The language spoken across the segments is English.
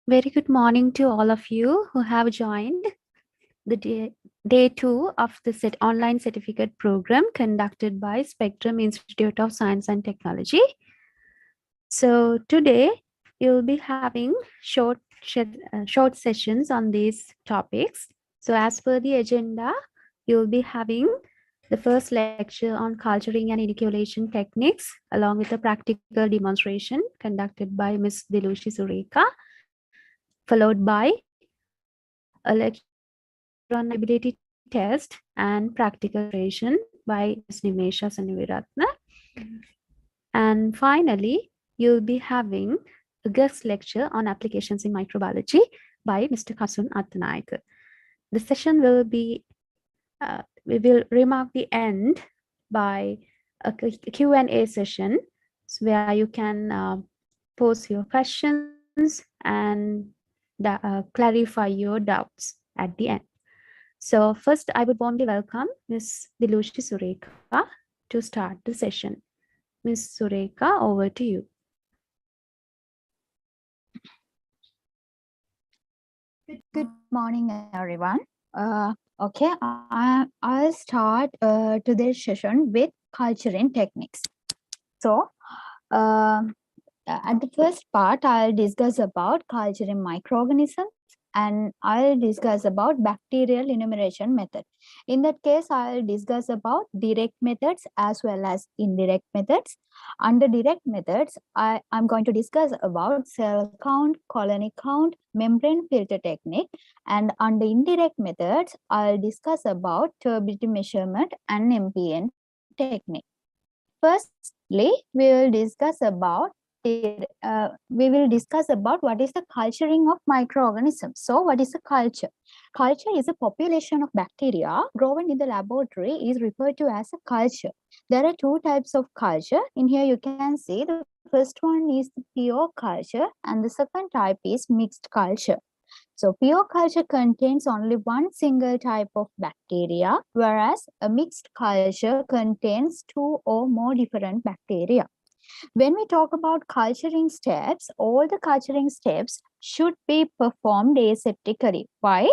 Very good morning to all of you who have joined the day two of the online certificate program conducted by Spectrum Institute of Science and Technology. So today you'll be having short sessions on these topics. So as per the agenda, you'll be having the first lecture on culturing and inoculation techniques along with a practical demonstration conducted by Ms. Dilushi Sureka, followed by a lecture on applicability test and practical demonstration by Ms. Nimesha Saniviratna. And finally, you'll be having a guest lecture on applications in microbiology by Mr. Kasun Atanaik. The session will be, we will remark the end by a Q&A session where you can pose your questions and clarify your doubts at the end. So first, I would warmly welcome Ms. Dilushi Sureka to start the session. Ms. Sureka, over to you. Good morning, everyone. Okay, I'll start today's session with culturing techniques. So, at the first part, I'll discuss about culturing microorganisms, and I'll discuss about bacterial enumeration method. In that case, I'll discuss about direct methods as well as indirect methods. Under direct methods, I'm going to discuss about cell count, colony count, membrane filter technique, and under indirect methods, I'll discuss about turbidity measurement and MPN technique. Firstly, we will discuss about what is the culturing of microorganisms. So what is a culture? Culture is a population of bacteria grown in the laboratory is referred to as a culture. There are two types of culture. In here you can see the first one is the pure culture and the second type is mixed culture. So pure culture contains only one single type of bacteria, whereas a mixed culture contains two or more different bacteria. When we talk about culturing steps, all the culturing steps should be performed aseptically. Why?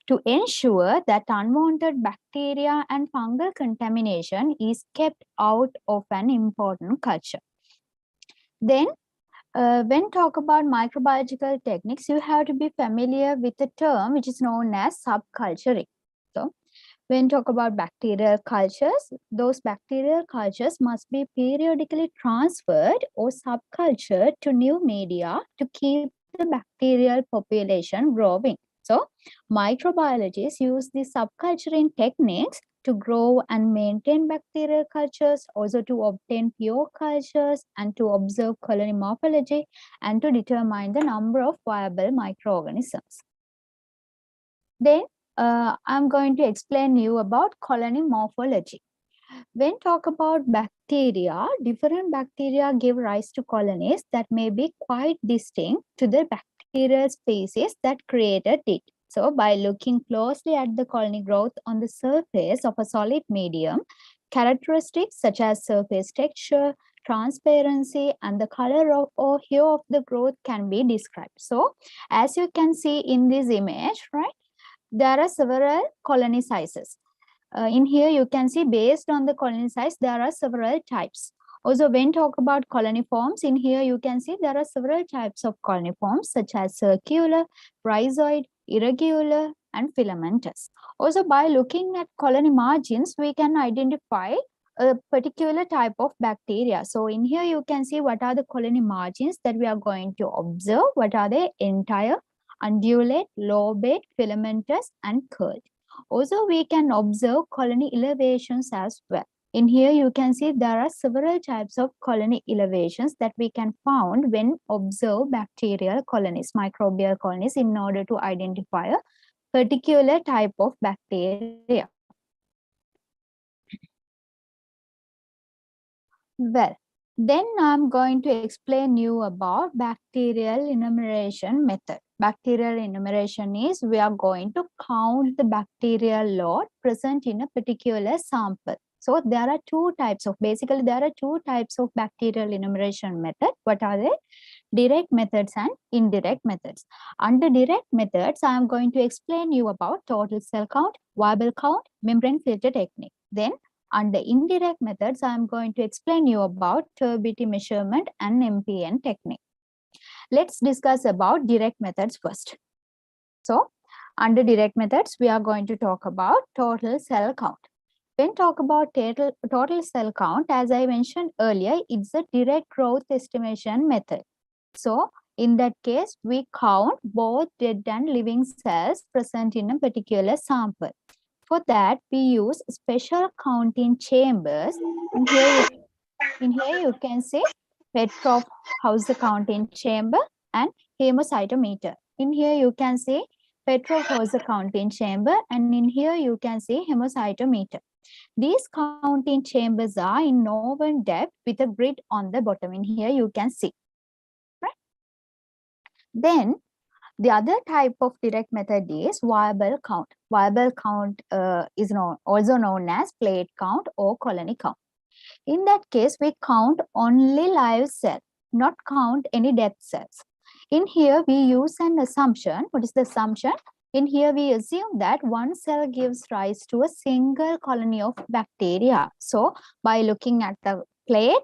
To ensure that unwanted bacteria and fungal contamination is kept out of an important culture. Then, when talk about microbiological techniques, you have to be familiar with the term which is known as subculturing. So, when talk about bacterial cultures, those bacterial cultures must be periodically transferred or subcultured to new media to keep the bacterial population growing. So, microbiologists use the subculturing techniques to grow and maintain bacterial cultures, also to obtain pure cultures and to observe colony morphology and to determine the number of viable microorganisms. Then I'm going to explain you about colony morphology. When talk about bacteria, different bacteria give rise to colonies that may be quite distinct to the bacterial species that created it. So by looking closely at the colony growth on the surface of a solid medium, characteristics such as surface texture, transparency, and the color of or hue of the growth can be described. So as you can see in this image, right, there are several colony sizes. In here, you can see based on the colony size, there are several types. Also, when talk about colony forms, in here you can see there are several types of colony forms such as circular, rhizoid, irregular, and filamentous. Also, by looking at colony margins, we can identify a particular type of bacteria. So in here, you can see what are the colony margins that we are going to observe. What are they? Entire, undulate, lobate, filamentous, and curled. Also, we can observe colony elevations as well. In here, you can see there are several types of colony elevations that we can find when observe bacterial colonies, microbial colonies, in order to identify a particular type of bacteria. Well, then I'm going to explain you about bacterial enumeration method. Bacterial enumeration is we are going to count the bacterial load present in a particular sample. So there are two types of, basically there are two types of bacterial enumeration method. What are they? Direct methods and indirect methods. Under direct methods, I am going to explain you about total cell count, viable count, membrane filter technique. Then under indirect methods, I am going to explain you about turbidity measurement and MPN technique. Let's discuss about direct methods first. So under direct methods, we are going to talk about total cell count. When talk about total cell count, as I mentioned earlier, it's a direct growth estimation method. So in that case, we count both dead and living cells present in a particular sample. For that, we use special counting chambers. In here you can see Petrov Hauser counting chamber and hemocytometer. In here you can see Petrov Hauser counting chamber, and in here you can see hemocytometer. These counting chambers are in known depth with a grid on the bottom. In here you can see. Right? Then the other type of direct method is viable count. Viable count is also known as plate count or colony count. In that case, we count only live cells, not count any dead cells. In here, we use an assumption. What is the assumption? In here, we assume that one cell gives rise to a single colony of bacteria. So, by looking at the plate,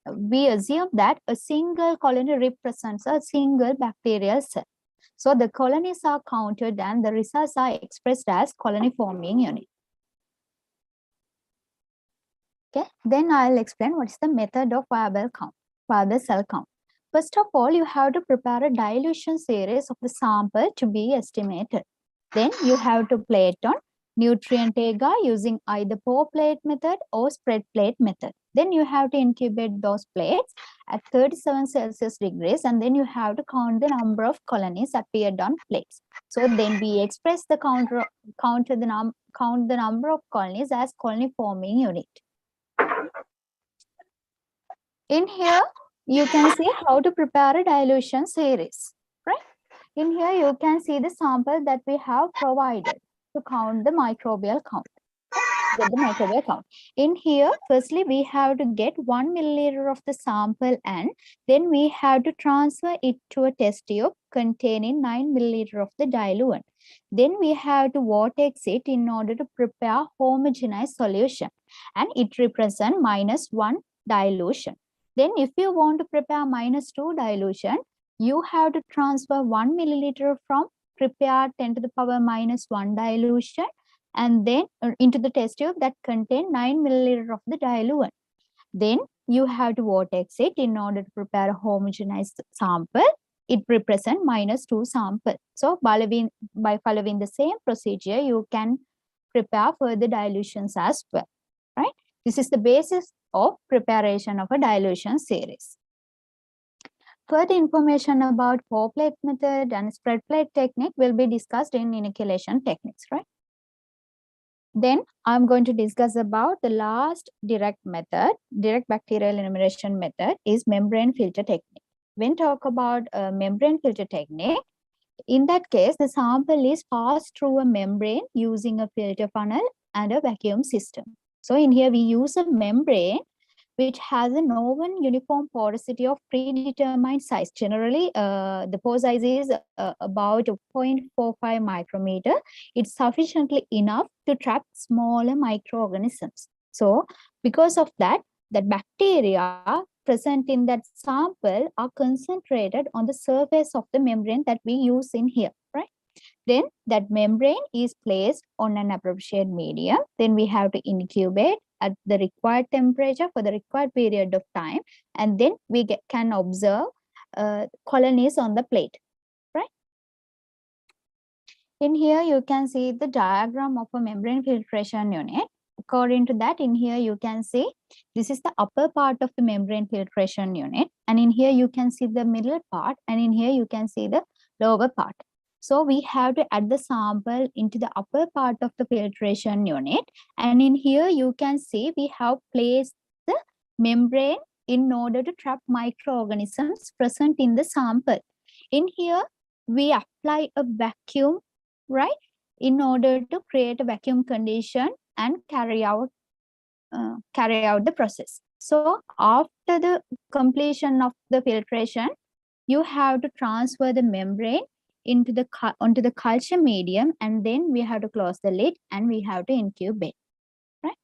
we assume that a single colony represents a single bacterial cell. So, the colonies are counted and the results are expressed as colony forming unit. Okay, then I'll explain what is the method of viable count, viable cell count. First of all, you have to prepare a dilution series of the sample to be estimated. Then you have to plate on nutrient agar using either pour plate method or spread plate method. Then you have to incubate those plates at 37 Celsius degrees, and then you have to count the number of colonies appeared on plates. So then we express the count the number of colonies as colony forming unit. In here, you can see how to prepare a dilution series, right? In here, you can see the sample that we have provided to count the microbial count. Get the microbial count. In here, firstly, we have to get 1 milliliter of the sample, and then we have to transfer it to a test tube containing 9 milliliter of the diluent. Then we have to vortex it in order to prepare homogenized solution, and it represents -1 dilution. Then if you want to prepare -2 dilution, you have to transfer 1 milliliter from prepared 10 to the power -1 dilution and then into the test tube that contain 9 milliliter of the diluent. Then you have to vortex it in order to prepare a homogenized sample. It represents -2 sample. So by following the same procedure, you can prepare further dilutions as well, right? This is the basis of preparation of a dilution series. Further information about pour plate method and spread plate technique will be discussed in inoculation techniques, right? Then I'm going to discuss about the last direct method, direct bacterial enumeration method is membrane filter technique. When talk about membrane filter technique, in that case, the sample is passed through a membrane using a filter funnel and a vacuum system. So in here, we use a membrane which has a known uniform porosity of predetermined size. Generally, the pore size is about 0.45 micrometer. It's sufficiently enough to trap smaller microorganisms. So because of that, the bacteria present in that sample are concentrated on the surface of the membrane that we use in here, right? Then that membrane is placed on an appropriate medium. Then we have to incubate at the required temperature for the required period of time. And then we can observe colonies on the plate, right? In here, you can see the diagram of a membrane filtration unit. According to that, in here, you can see this is the upper part of the membrane filtration unit. And in here, you can see the middle part. And in here, you can see the lower part. So we have to add the sample into the upper part of the filtration unit. And in here, you can see we have placed the membrane in order to trap microorganisms present in the sample. In here, we apply a vacuum, right, in order to create a vacuum condition and carry out carry out the process. So after the completion of the filtration, you have to transfer the membrane into the onto the culture medium, and then we have to close the lid and we have to incubate. Right?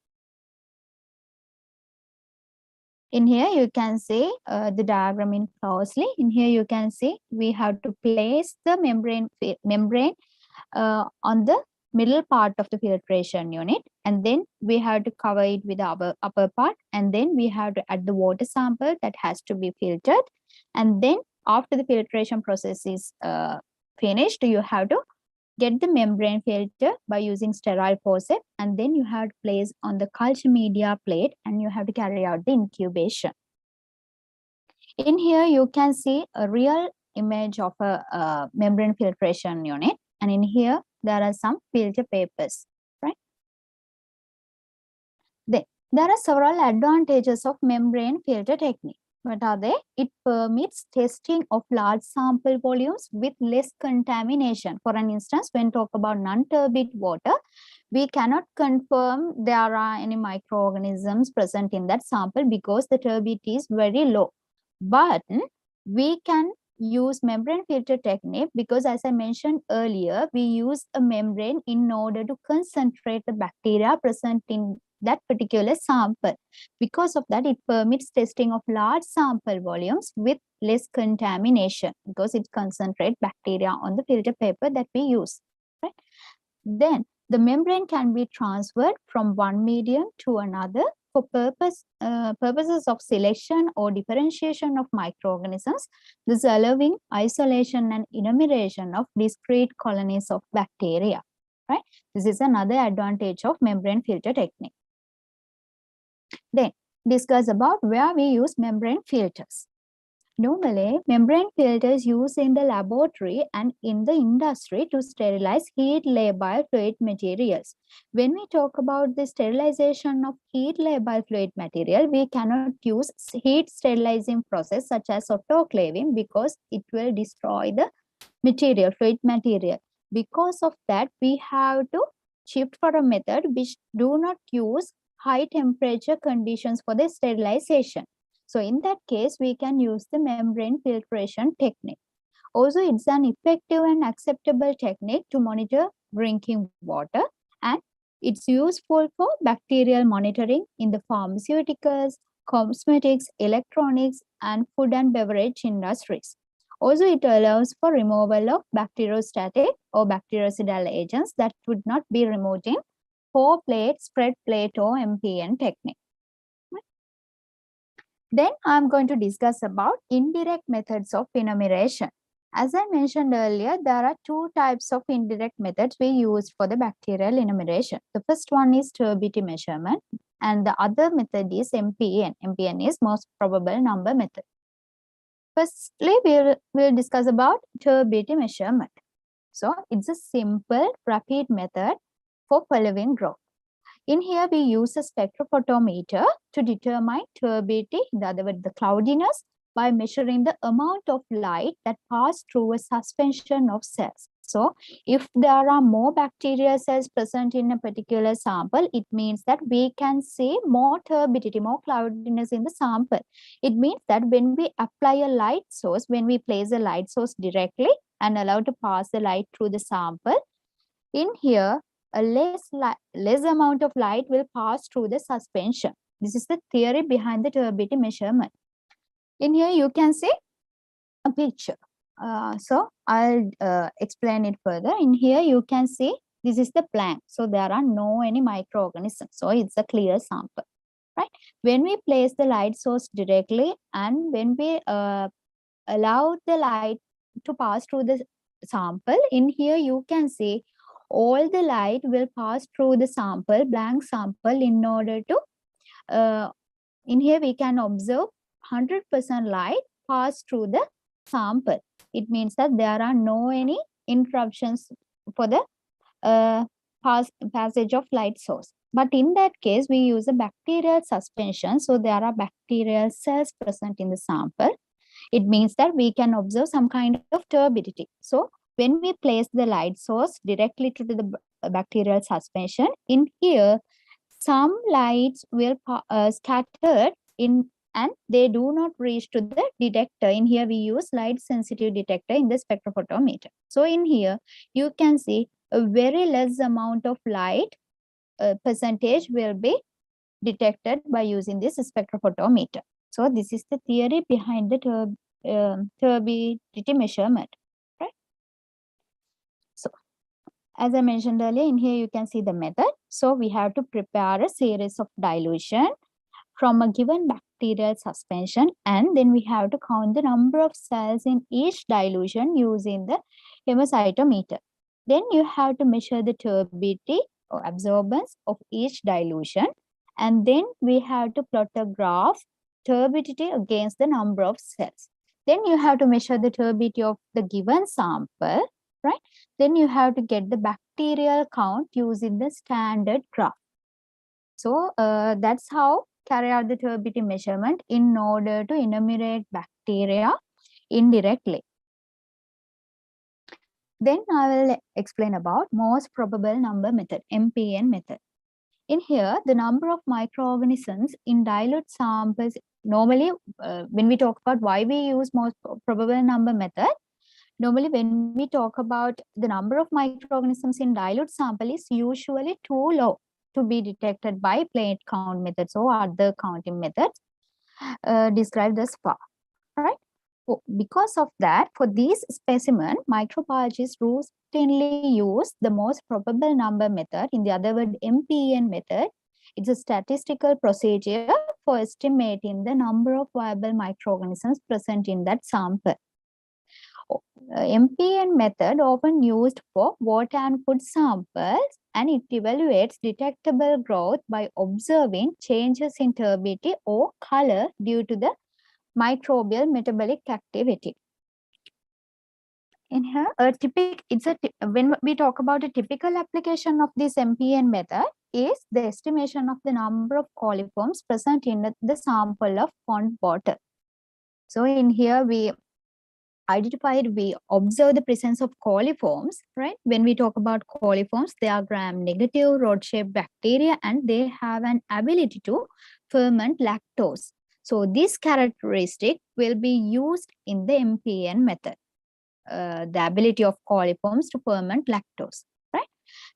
In here you can see the diagram in closely. In here you can see we have to place the membrane on the middle part of the filtration unit, and then we have to cover it with our upper part, and then we have to add the water sample that has to be filtered, and then after the filtration process is finished, you have to get the membrane filter by using sterile forceps, and then you have to place on the culture media plate and you have to carry out the incubation. In here you can see a real image of a membrane filtration unit, and in here there are some filter papers, right? There are several advantages of membrane filter technique. What are they? It permits testing of large sample volumes with less contamination. For an instance, when talk about non-turbid water, we cannot confirm there are any microorganisms present in that sample because the turbidity is very low. But we can use membrane filter technique because, as I mentioned earlier, we use a membrane in order to concentrate the bacteria present in that particular sample. Because of that, it permits testing of large sample volumes with less contamination because it concentrates bacteria on the filter paper that we use. Right? Then the membrane can be transferred from one medium to another for purposes of selection or differentiation of microorganisms, thus allowing isolation and enumeration of discrete colonies of bacteria. Right? This is another advantage of membrane filter technique. Then discuss about where we use membrane filters. Normally, membrane filters used in the laboratory and in the industry to sterilize heat labile fluid materials. When we talk about the sterilization of heat labile fluid material, we cannot use heat sterilizing process such as autoclaving because it will destroy the material, fluid material. Because of that, we have to shift for a method which do not use high temperature conditions for the sterilization. So in that case, we can use the membrane filtration technique. Also, it's an effective and acceptable technique to monitor drinking water, and it's useful for bacterial monitoring in the pharmaceuticals, cosmetics, electronics, and food and beverage industries. Also, it allows for removal of bacteriostatic or bactericidal agents that would not be removed in pour plate, spread plate, or MPN technique. Then I'm going to discuss about indirect methods of enumeration. As I mentioned earlier, there are two types of indirect methods we use for the bacterial enumeration. The first one is turbidity measurement, and the other method is MPN. MPN is most probable number method. Firstly, we'll discuss about turbidity measurement. So it's a simple, rapid method for following growth. In here, we use a spectrophotometer to determine turbidity, in other words, the cloudiness, by measuring the amount of light that passes through a suspension of cells. So, if there are more bacterial cells present in a particular sample, it means that we can see more turbidity, more cloudiness in the sample. It means that when we apply a light source, when we place a light source directly and allow to pass the light through the sample, in here, a less amount of light will pass through the suspension. This is the theory behind the turbidity measurement. In here, you can see a picture. So I'll explain it further. In here, you can see this is the blank. So there are no any microorganisms. So it's a clear sample, right? When we place the light source directly and when we allow the light to pass through the sample, in here you can see all the light will pass through the sample, blank sample, in order to, in here we can observe 100% light pass through the sample. It means that there are no any interruptions for the passage of light source. But in that case, we use a bacterial suspension. So there are bacterial cells present in the sample. It means that we can observe some kind of turbidity. So when we place the light source directly to the bacterial suspension, in here, some lights will scattered in and they do not reach to the detector. In here we use light sensitive detector in the spectrophotometer. So in here you can see a very less amount of light percentage will be detected by using this spectrophotometer. So this is the theory behind the turbidity measurement, right? So as I mentioned earlier, in here you can see the method. So we have to prepare a series of dilution from a given bacterial suspension, and then we have to count the number of cells in each dilution using the hemocytometer. Then you have to measure the turbidity or absorbance of each dilution, and then we have to plot a graph turbidity against the number of cells. Then you have to measure the turbidity of the given sample, right? Then you have to get the bacterial count using the standard graph. So that's how carry out the turbidity measurement in order to enumerate bacteria indirectly. Then I will explain about most probable number method, MPN method. In here, the number of microorganisms in dilute samples, normally when we talk about why we use most probable number method, normally when we talk about the number of microorganisms in dilute sample is usually too low to be detected by plate count methods or other counting methods described thus far, right? Because of that, for these specimen, microbiologists routinely use the most probable number method, in the other word, MPN method. It's a statistical procedure for estimating the number of viable microorganisms present in that sample. MPN method often used for water and food samples, and it evaluates detectable growth by observing changes in turbidity or color due to the microbial metabolic activity. In here, when we talk about a typical application of this MPN method is the estimation of the number of coliforms present in the sample of pond water. So in here we observe the presence of coliforms, right? When we talk about coliforms, they are gram-negative rod-shaped bacteria and they have an ability to ferment lactose. So this characteristic will be used in the MPN method, the ability of coliforms to ferment lactose, right?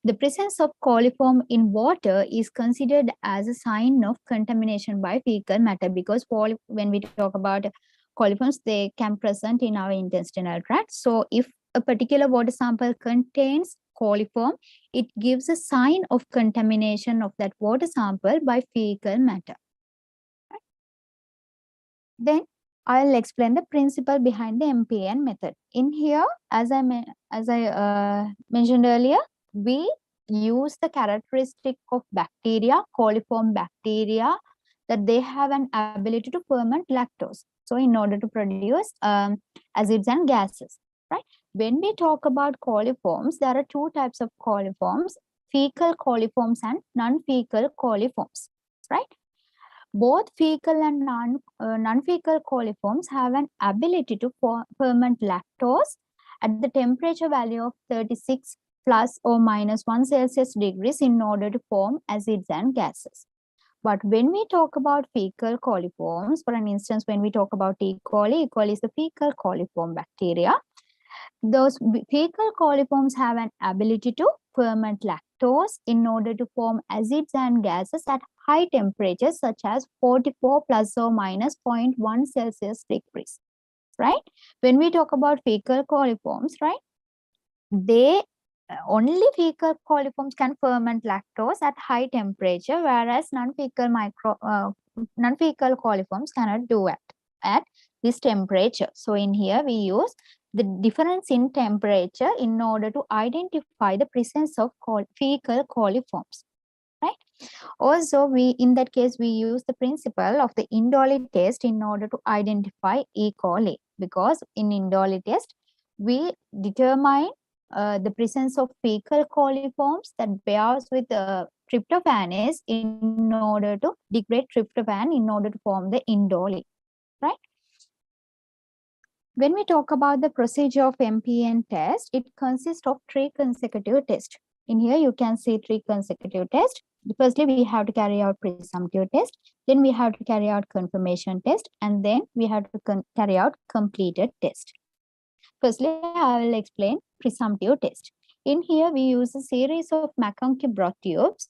The presence of coliform in water is considered as a sign of contamination by fecal matter, because when we talk about coliforms, they can present in our intestinal tract. So if a particular water sample contains coliform, it gives a sign of contamination of that water sample by fecal matter. Right? Then I'll explain the principle behind the MPN method. In here, as I mentioned earlier, we use the characteristic of bacteria, coliform bacteria, that they have an ability to ferment lactose. So in order to produce acids and gases, right? When we talk about coliforms, there are two types of coliforms, fecal coliforms and non-fecal coliforms, right? Both fecal and non-fecal coliforms have an ability to ferment lactose at the temperature value of 36 plus or minus 1 Celsius degrees in order to form acids and gases. But when we talk about fecal coliforms, for an instance, when we talk about E. coli is the fecal coliform bacteria. Those fecal coliforms have an ability to ferment lactose in order to form acids and gases at high temperatures such as 44 plus or minus 0.1 Celsius degrees, right? When we talk about fecal coliforms, right, they only fecal coliforms can ferment lactose at high temperature, whereas non-fecal coliforms cannot do it at this temperature. So in here we use the difference in temperature in order to identify the presence of fecal coliforms, right? Also, in that case we use the principle of the indole test in order to identify E. coli, because in indole test we determine the presence of fecal coliforms that bears with tryptophanase in order to degrade tryptophan in order to form the indole, right? When we talk about the procedure of MPN test, it consists of 3 consecutive tests. In here, you can see 3 consecutive tests. Firstly, we have to carry out presumptive test. Then we have to carry out confirmation test. And then we have to carry out completed test. Firstly, I will explain presumptive test. In here, we use a series of McConkey broth tubes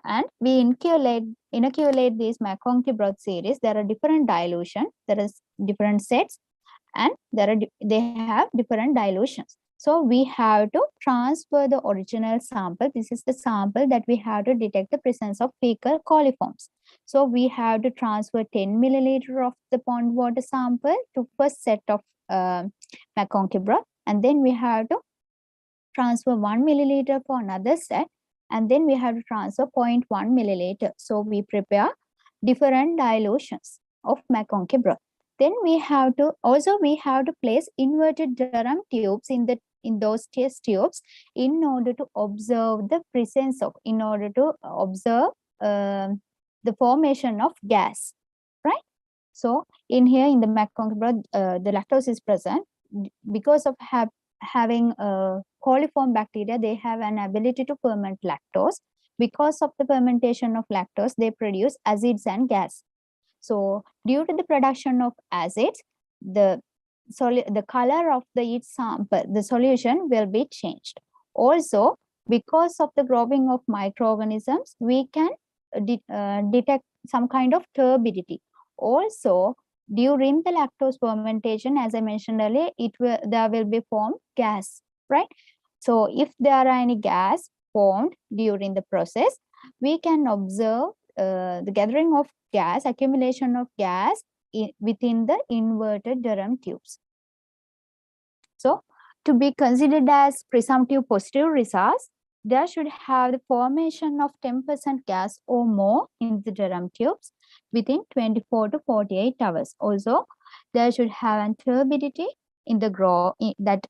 and we inoculate these McConkey broth series. There are different dilution, there is different sets, and they have different dilutions. So we have to transfer the original sample. This is the sample that we have to detect the presence of fecal coliforms. So we have to transfer 10 milliliter of the pond water sample to first set of McConkey broth, and then we have to transfer 1 milliliter for another set, and then we have to transfer 0.1 milliliter. So we prepare different dilutions of McConkey broth. Then we have to place inverted Durham tubes in those test tubes in order to observe the the formation of gas, right? So in here in the McConkey broth, the lactose is present because of having coliform bacteria. They have an ability to ferment lactose. Because of the fermentation of lactose, they produce acids and gas. So due to the production of acids, the color of each sample, the solution will be changed. Also, because of the growing of microorganisms, we can detect some kind of turbidity. Also, during the lactose fermentation, as I mentioned earlier, there will be formed gas, right? So if there are any gas formed during the process, we can observe the gathering of gas, accumulation of gas within the inverted Durham tubes. So to be considered as presumptive positive results, there should have the formation of 10% gas or more in the Durham tubes within 24 to 48 hours. Also, there should have a turbidity in the that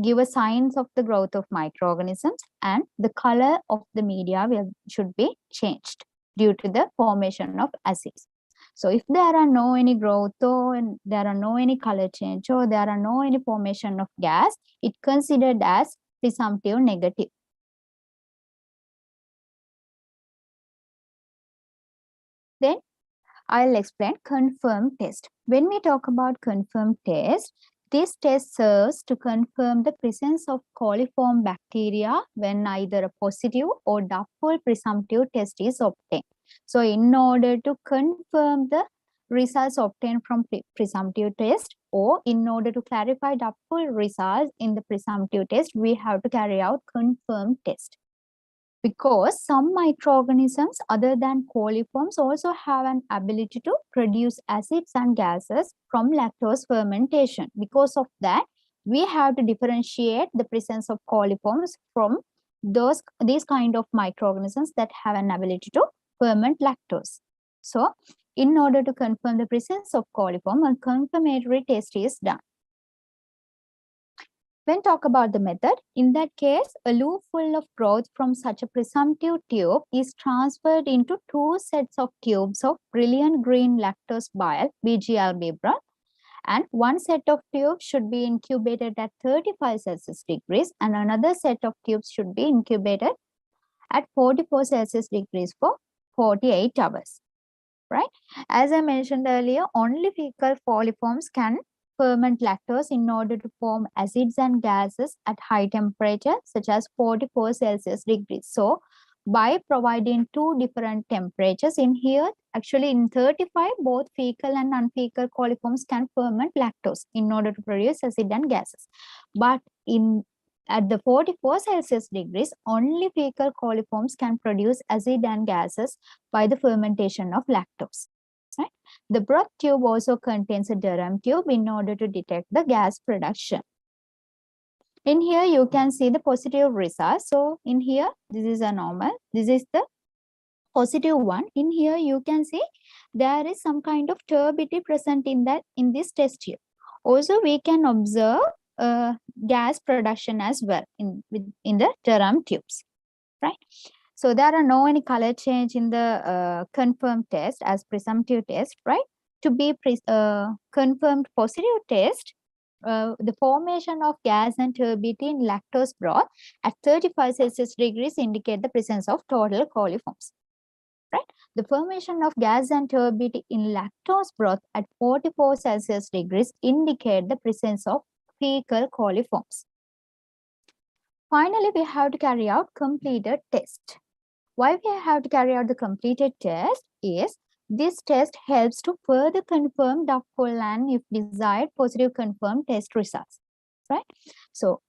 give a signs of the growth of microorganisms, and the color of the media should be changed due to the formation of acids. So if there are no any growth or there are no any color change or there are no any formation of gas, it considered as presumptive negative. Then I'll explain confirmed test. When we talk about confirmed test, this test serves to confirm the presence of coliform bacteria when either a positive or doubtful presumptive test is obtained. So in order to confirm the results obtained from presumptive test, or in order to clarify doubtful results in the presumptive test, we have to carry out confirmed test. Because some microorganisms other than coliforms also have an ability to produce acids and gases from lactose fermentation. Because of that, we have to differentiate the presence of coliforms from these kind of microorganisms that have an ability to ferment lactose. So in order to confirm the presence of coliform, a confirmatory test is done. When talk about the method, in that case, a loop full of broth from such a presumptive tube is transferred into 2 sets of tubes of brilliant green lactose bile, BGRB broth, and one set of tubes should be incubated at 35 Celsius degrees and another set of tubes should be incubated at 44 Celsius degrees for 48 hours, right? As I mentioned earlier, only fecal coliforms can ferment lactose in order to form acids and gases at high temperature, such as 44 Celsius degrees. So by providing 2 different temperatures in here, actually in 35, both fecal and unfecal coliforms can ferment lactose in order to produce acid and gases. But at the 44 Celsius degrees, only fecal coliforms can produce acid and gases by the fermentation of lactose. Right? The broth tube also contains a Durham tube in order to detect the gas production. In here, you can see the positive results. So in here, this is a normal. This is the positive one. In here, you can see there is some kind of turbidity present in this test tube. Also, we can observe gas production as well in the Durham tubes, right? So there are no any color change in the confirmed test as presumptive test, right? To be confirmed positive test, the formation of gas and turbidity in lactose broth at 35 Celsius degrees indicate the presence of total coliforms. Right? The formation of gas and turbidity in lactose broth at 44 Celsius degrees indicate the presence of fecal coliforms. Finally, we have to carry out completed test. Why we have to carry out the completed test is this test helps to further confirm doubtful and, if desired, positive confirmed test results. Right? So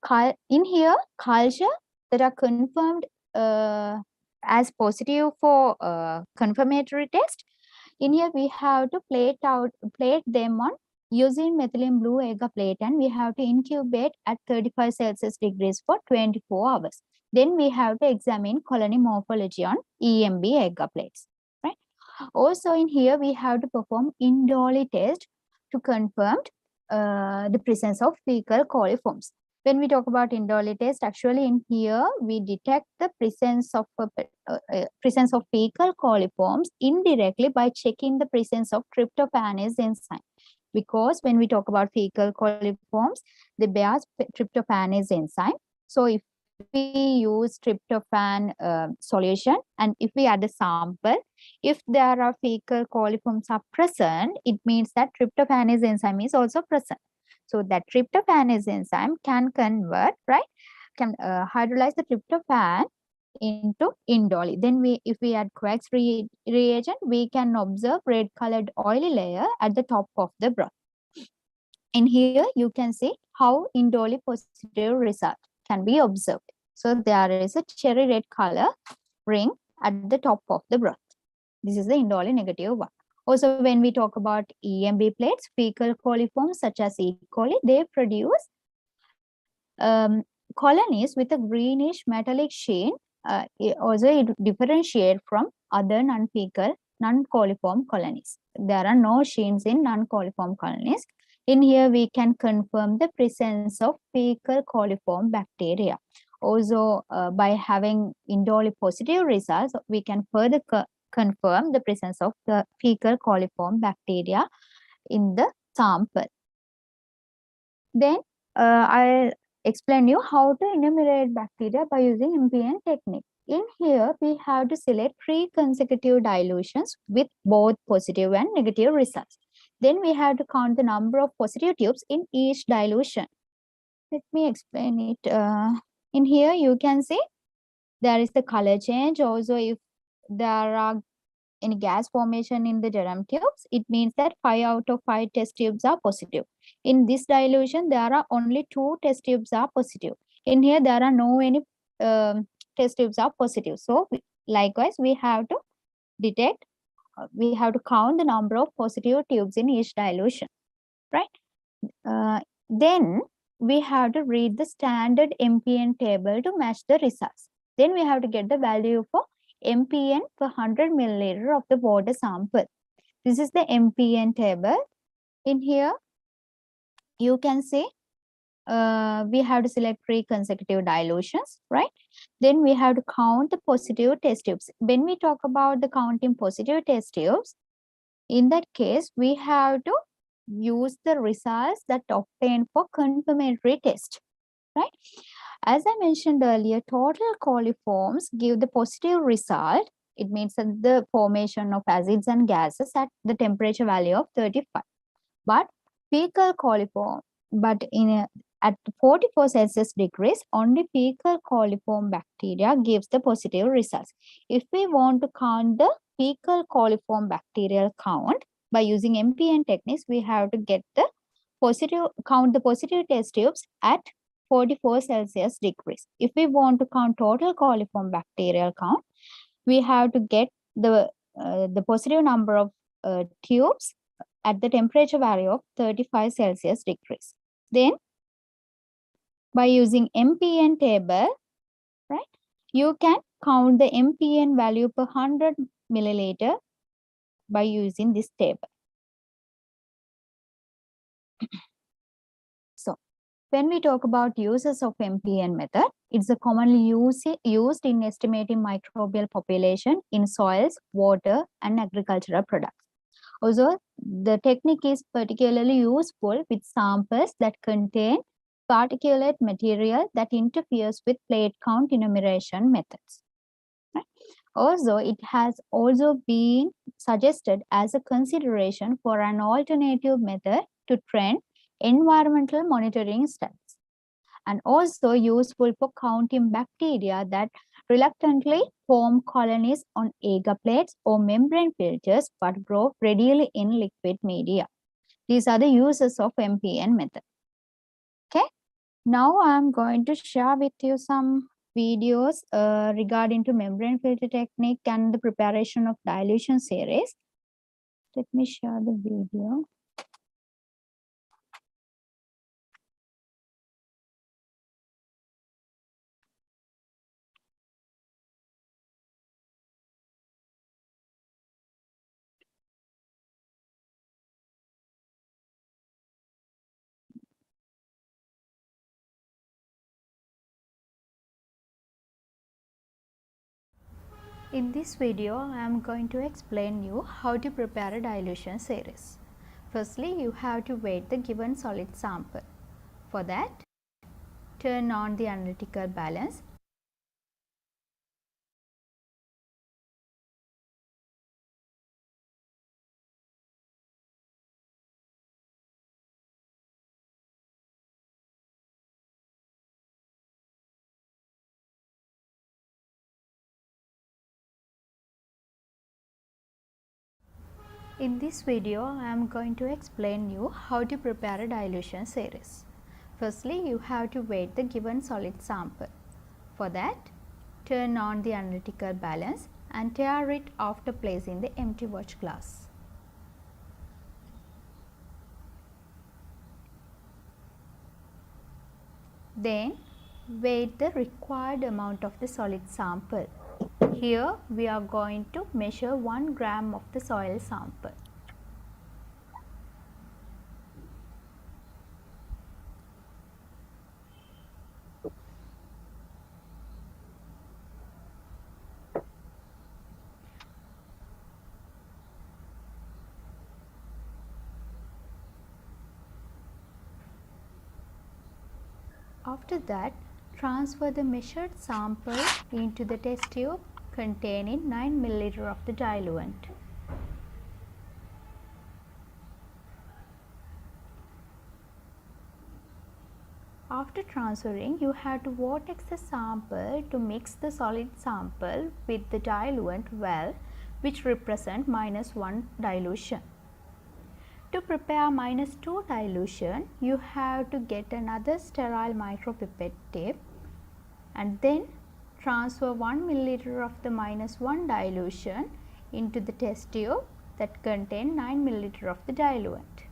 in here, culture that are confirmed as positive for confirmatory test. In here, we have to plate them on using methylene blue agar plate, and we have to incubate at 35 Celsius degrees for 24 hours. Then we have to examine colony morphology on EMB agar plates. Right? Also in here, we have to perform indole test to confirm the presence of fecal coliforms. When we talk about indole test, actually in here we detect the presence of fecal coliforms indirectly by checking the presence of tryptophanase enzyme. Because when we talk about fecal coliforms, they bear tryptophanase enzyme. So if we use tryptophan solution and if we add a sample, if there are fecal coliforms are present, it means that tryptophanase enzyme is also present. So that tryptophanase enzyme can convert, right? Can hydrolyze the tryptophan into indole. Then if we add coax reagent, we can observe red colored oily layer at the top of the broth. In here, you can see how indole positive result can be observed. So there is a cherry red color ring at the top of the broth. This is the indole negative one. Also, when we talk about EMB plates, fecal coliforms such as E. coli, they produce colonies with a greenish metallic sheen. Also, it differentiates from other non-fecal, non-coliform colonies. There are no sheens in non-coliform colonies. In here, we can confirm the presence of fecal coliform bacteria. Also, by having indole positive results, we can further confirm the presence of the fecal coliform bacteria in the sample. Then I'll explain you how to enumerate bacteria by using MPN technique. In here, we have to select 3 consecutive dilutions with both positive and negative results. Then we have to count the number of positive tubes in each dilution. Let me explain it. In here, you can see there is the color change. Also, if there are any gas formation in the drum tubes, it means that 5 out of 5 test tubes are positive. In this dilution, there are only 2 test tubes are positive. In here, there are no any test tubes are positive. So, likewise, we have to detect, we have to count the number of positive tubes in each dilution, right? Then we have to read the standard MPN table to match the results. Then we have to get the value for MPN per 100 milliliter of the water sample. This is the MPN table. In here, you can see we have to select 3 consecutive dilutions, right? Then we have to count the positive test tubes. When we talk about the counting positive test tubes, in that case, we have to use the results that obtained for confirmatory test, right? As I mentioned earlier, total coliforms give the positive result. It means that the formation of acids and gases at the temperature value of 35. But fecal coliform, at 44 Celsius degrees, only fecal coliform bacteria gives the positive results. If we want to count the fecal coliform bacterial count by using MPN techniques, we have to get the count the positive test tubes at 44 Celsius degrees. If we want to count total coliform bacterial count, we have to get the positive number of tubes at the temperature value of 35 Celsius degrees. Then, by using MPN table, right, you can count the MPN value per 100 milliliter by using this table. So, when we talk about uses of MPN method, it's a commonly used in estimating microbial population in soils, water, and agricultural products. Also, the technique is particularly useful with samples that contain particulate material that interferes with plate count enumeration methods. Right? Also, it has also been suggested as a consideration for an alternative method to trend environmental monitoring stats, and also useful for counting bacteria that reluctantly form colonies on agar plates or membrane filters but grow readily in liquid media. These are the uses of MPN method. Okay, now I'm going to share with you some videos regarding to membrane filter technique and the preparation of dilution series. Let me share the video. In this video, I am going to explain you how to prepare a dilution series. Firstly, you have to weight the given solid sample. For that, turn on the analytical balance. In this video, I am going to explain you how to prepare a dilution series. Firstly, you have to weight the given solid sample. For that, turn on the analytical balance and tare it after placing the empty watch glass. Then, weight the required amount of the solid sample. Here, we are going to measure 1 gram of the soil sample. After that, transfer the measured sample into the test tube containing 9 ml of the diluent. After transferring, you have to vortex the sample to mix the solid sample with the diluent well, which represent -1 dilution. To prepare -2 dilution, you have to get another sterile micropipette tip and then transfer 1 ml of the -1 dilution into the test tube that contain 9 ml of the diluent.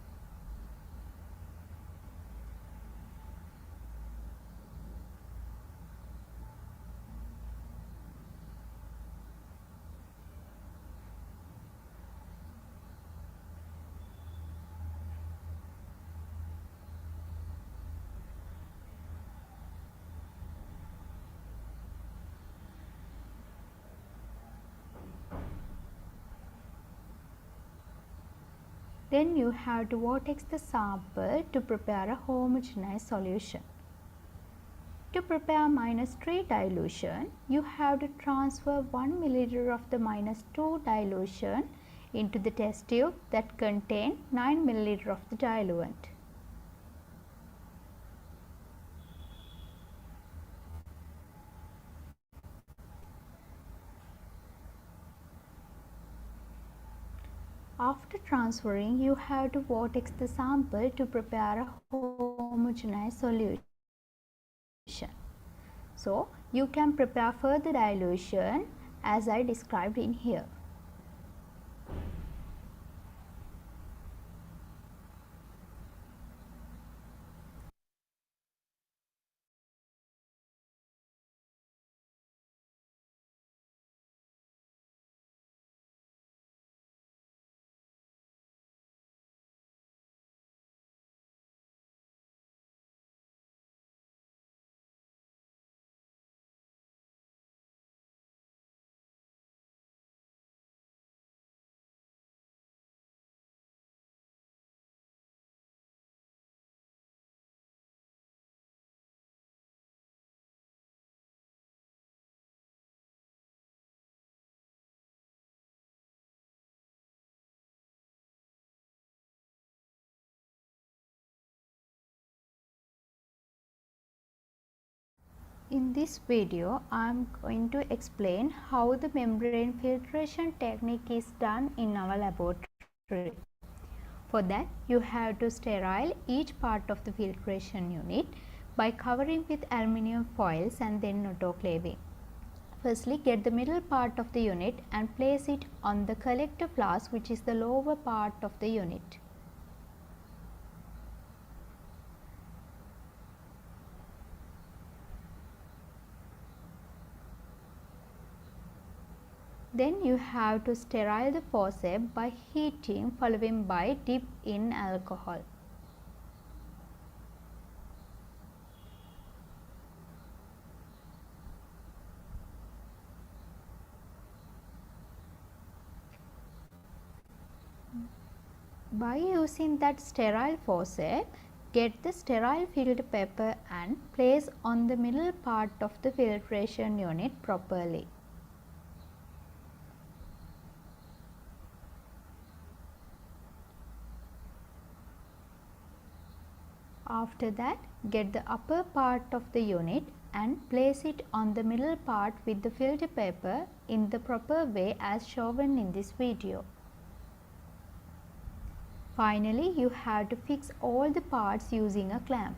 Then you have to vortex the sample to prepare a homogeneous solution. To prepare -3 dilution, you have to transfer 1 ml of the -2 dilution into the test tube that contain 9 ml of the diluent. After transferring, you have to vortex the sample to prepare a homogeneous solution. So, you can prepare further dilution as I described in here. In this video, I am going to explain how the membrane filtration technique is done in our laboratory. For that, you have to sterile each part of the filtration unit by covering with aluminium foils and then autoclaving. Firstly, get the middle part of the unit and place it on the collector flask, which is the lower part of the unit. Then you have to sterile the forceps by heating, following by dip in alcohol. By using that sterile forceps, get the sterile filter paper and place on the middle part of the filtration unit properly. After that, get the upper part of the unit and place it on the middle part with the filter paper in the proper way as shown in this video. Finally, you have to fix all the parts using a clamp.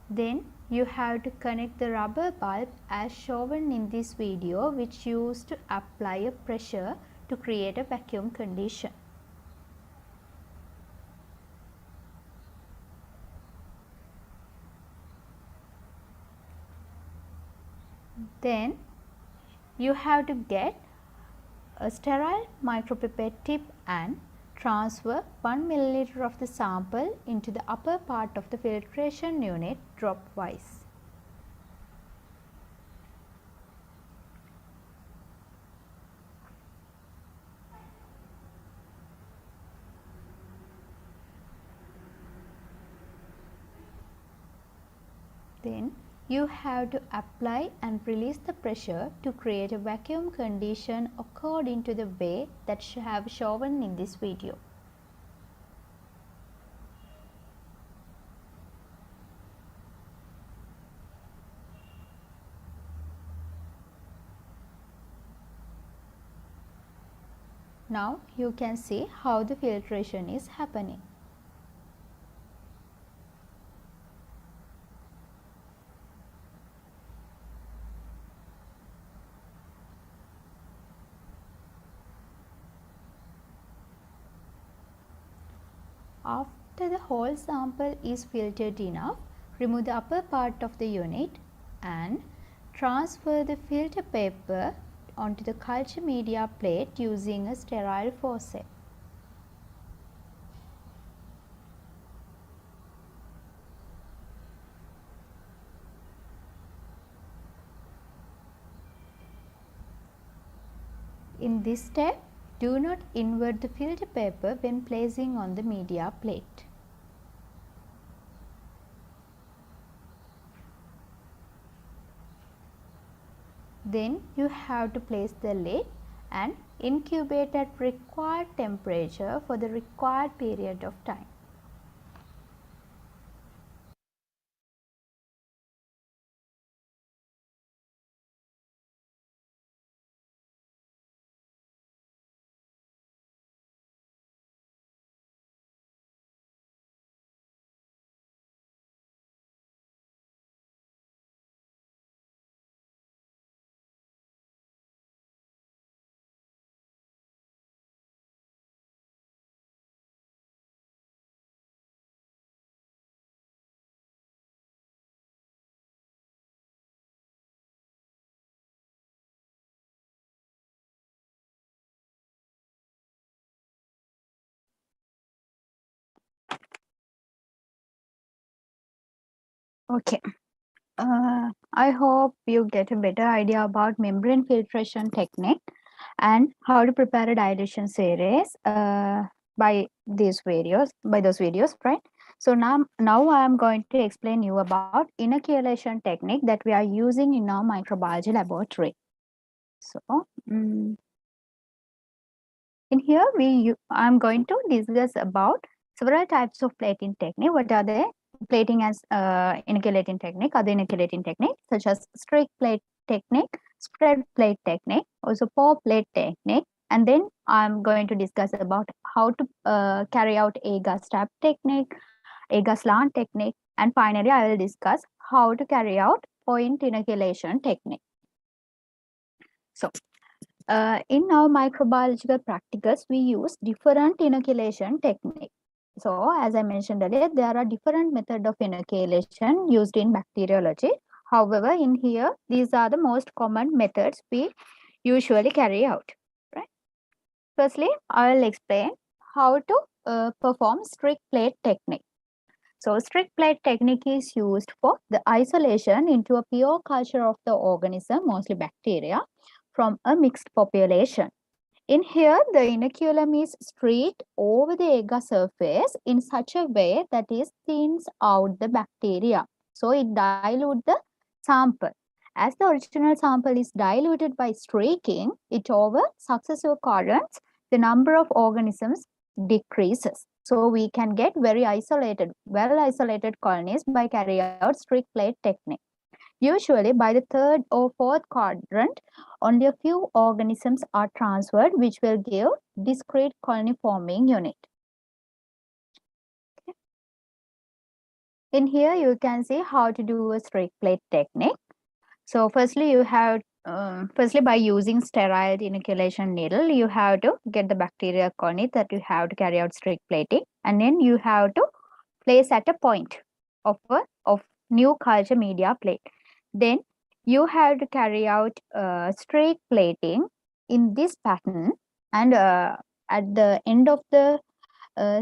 Then you have to connect the rubber bulb as shown in this video, which used to apply a pressure to create a vacuum condition. Then you have to get a sterile micropipette tip and transfer 1 milliliter of the sample into the upper part of the filtration unit dropwise. Then you have to apply and release the pressure to create a vacuum condition according to the way that have shown in this video. Now you can see how the filtration is happening. After the whole sample is filtered enough, remove the upper part of the unit and transfer the filter paper onto the culture media plate using a sterile forceps. In this step, do not invert the filter paper when placing on the media plate. Then you have to place the lid and incubate at required temperature for the required period of time. Okay. I hope you get a better idea about membrane filtration technique and how to prepare a dilution series by those videos, right? So now I am going to explain you about inoculation technique that we are using in our microbiology laboratory. So in here I'm going to discuss about Several types of plating technique. What are they? Plating as inoculating technique, other inoculating technique such as streak plate technique, spread plate technique, also pour plate technique. And then I'm going to discuss about how to carry out agar stab technique, agar slant technique, and finally I will discuss how to carry out point inoculation technique. So in our microbiological practicals, we use different inoculation technique. So as I mentioned earlier, there are different methods of inoculation used in bacteriology. However, in here, these are the most common methods we usually carry out. Right? Firstly, I will explain how to perform strict plate technique. So strict plate technique is used for the isolation into a pure culture of the organism, mostly bacteria, from a mixed population. In here, the inoculum is streaked over the agar surface in such a way that it thins out the bacteria. So it dilutes the sample. As the original sample is diluted by streaking it over successive currents, the number of organisms decreases. So we can get very isolated, well-isolated colonies by carrying out strict plate technique. Usually, by the third or fourth quadrant, only a few organisms are transferred, which will give discrete colony forming unit. In here, you can see how to do a strict plate technique. So, firstly, you have by using sterile inoculation needle, you have to get the bacteria colony that you have to carry out strict plating, and then you have to place at a point of new culture media plate. Then you have to carry out streak plating in this pattern, and at the end of the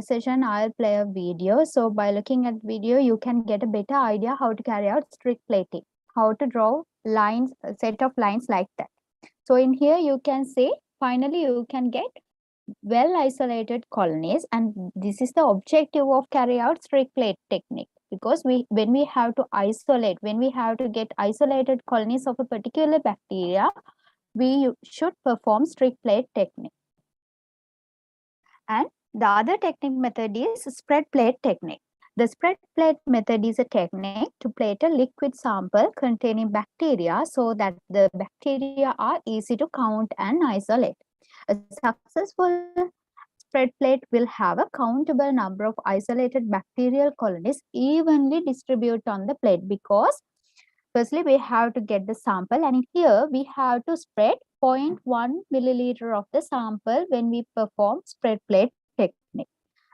session I'll play a video. So by looking at video you can get a better idea how to carry out streak plating, how to draw lines, a set of lines like that. So in here you can see finally you can get well isolated colonies, and this is the objective of carry out streak plate technique, because when we have to get isolated colonies of a particular bacteria, we should perform streak plate technique. And the other technique method is spread plate technique. The spread plate method is a technique to plate a liquid sample containing bacteria so that the bacteria are easy to count and isolate. A successful spread plate will have a countable number of isolated bacterial colonies evenly distributed on the plate, because firstly we have to get the sample, and here we have to spread 0.1 milliliter of the sample when we perform spread plate technique.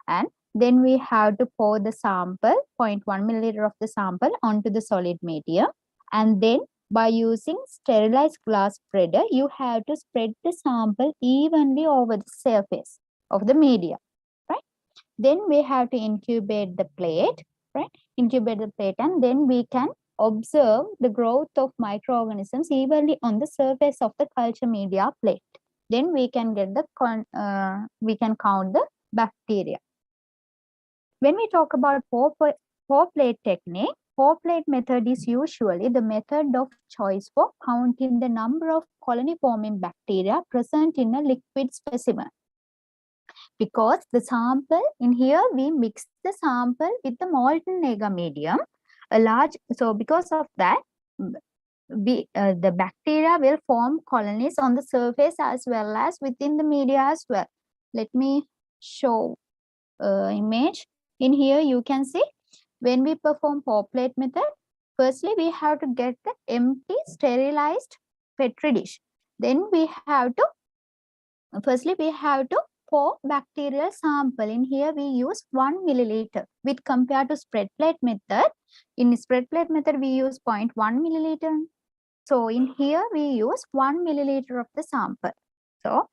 And then we have to pour the sample, 0.1 milliliter of the sample, onto the solid medium. And then by using sterilized glass spreader, you have to spread the sample evenly over the surface of the media, right? Then we have to incubate the plate, right? Incubate the plate, and then we can observe the growth of microorganisms evenly on the surface of the culture media plate. Then we can get the we can count the bacteria. When we talk about pour plate technique, pour plate method is usually the method of choice for counting the number of colony forming bacteria present in a liquid specimen. Because the sample in here, we mix the sample with the molten agar medium, so because of that, the bacteria will form colonies on the surface as well as within the media as well. Let me show image. In here you can see when we perform pour plate method, firstly we have to get the empty sterilized petri dish. Then we have to pour bacterial sample. In here we use 1 milliliter, with compared to spread plate method. In spread plate method we use 0.1 milliliter. So in here we use 1 milliliter of the sample. So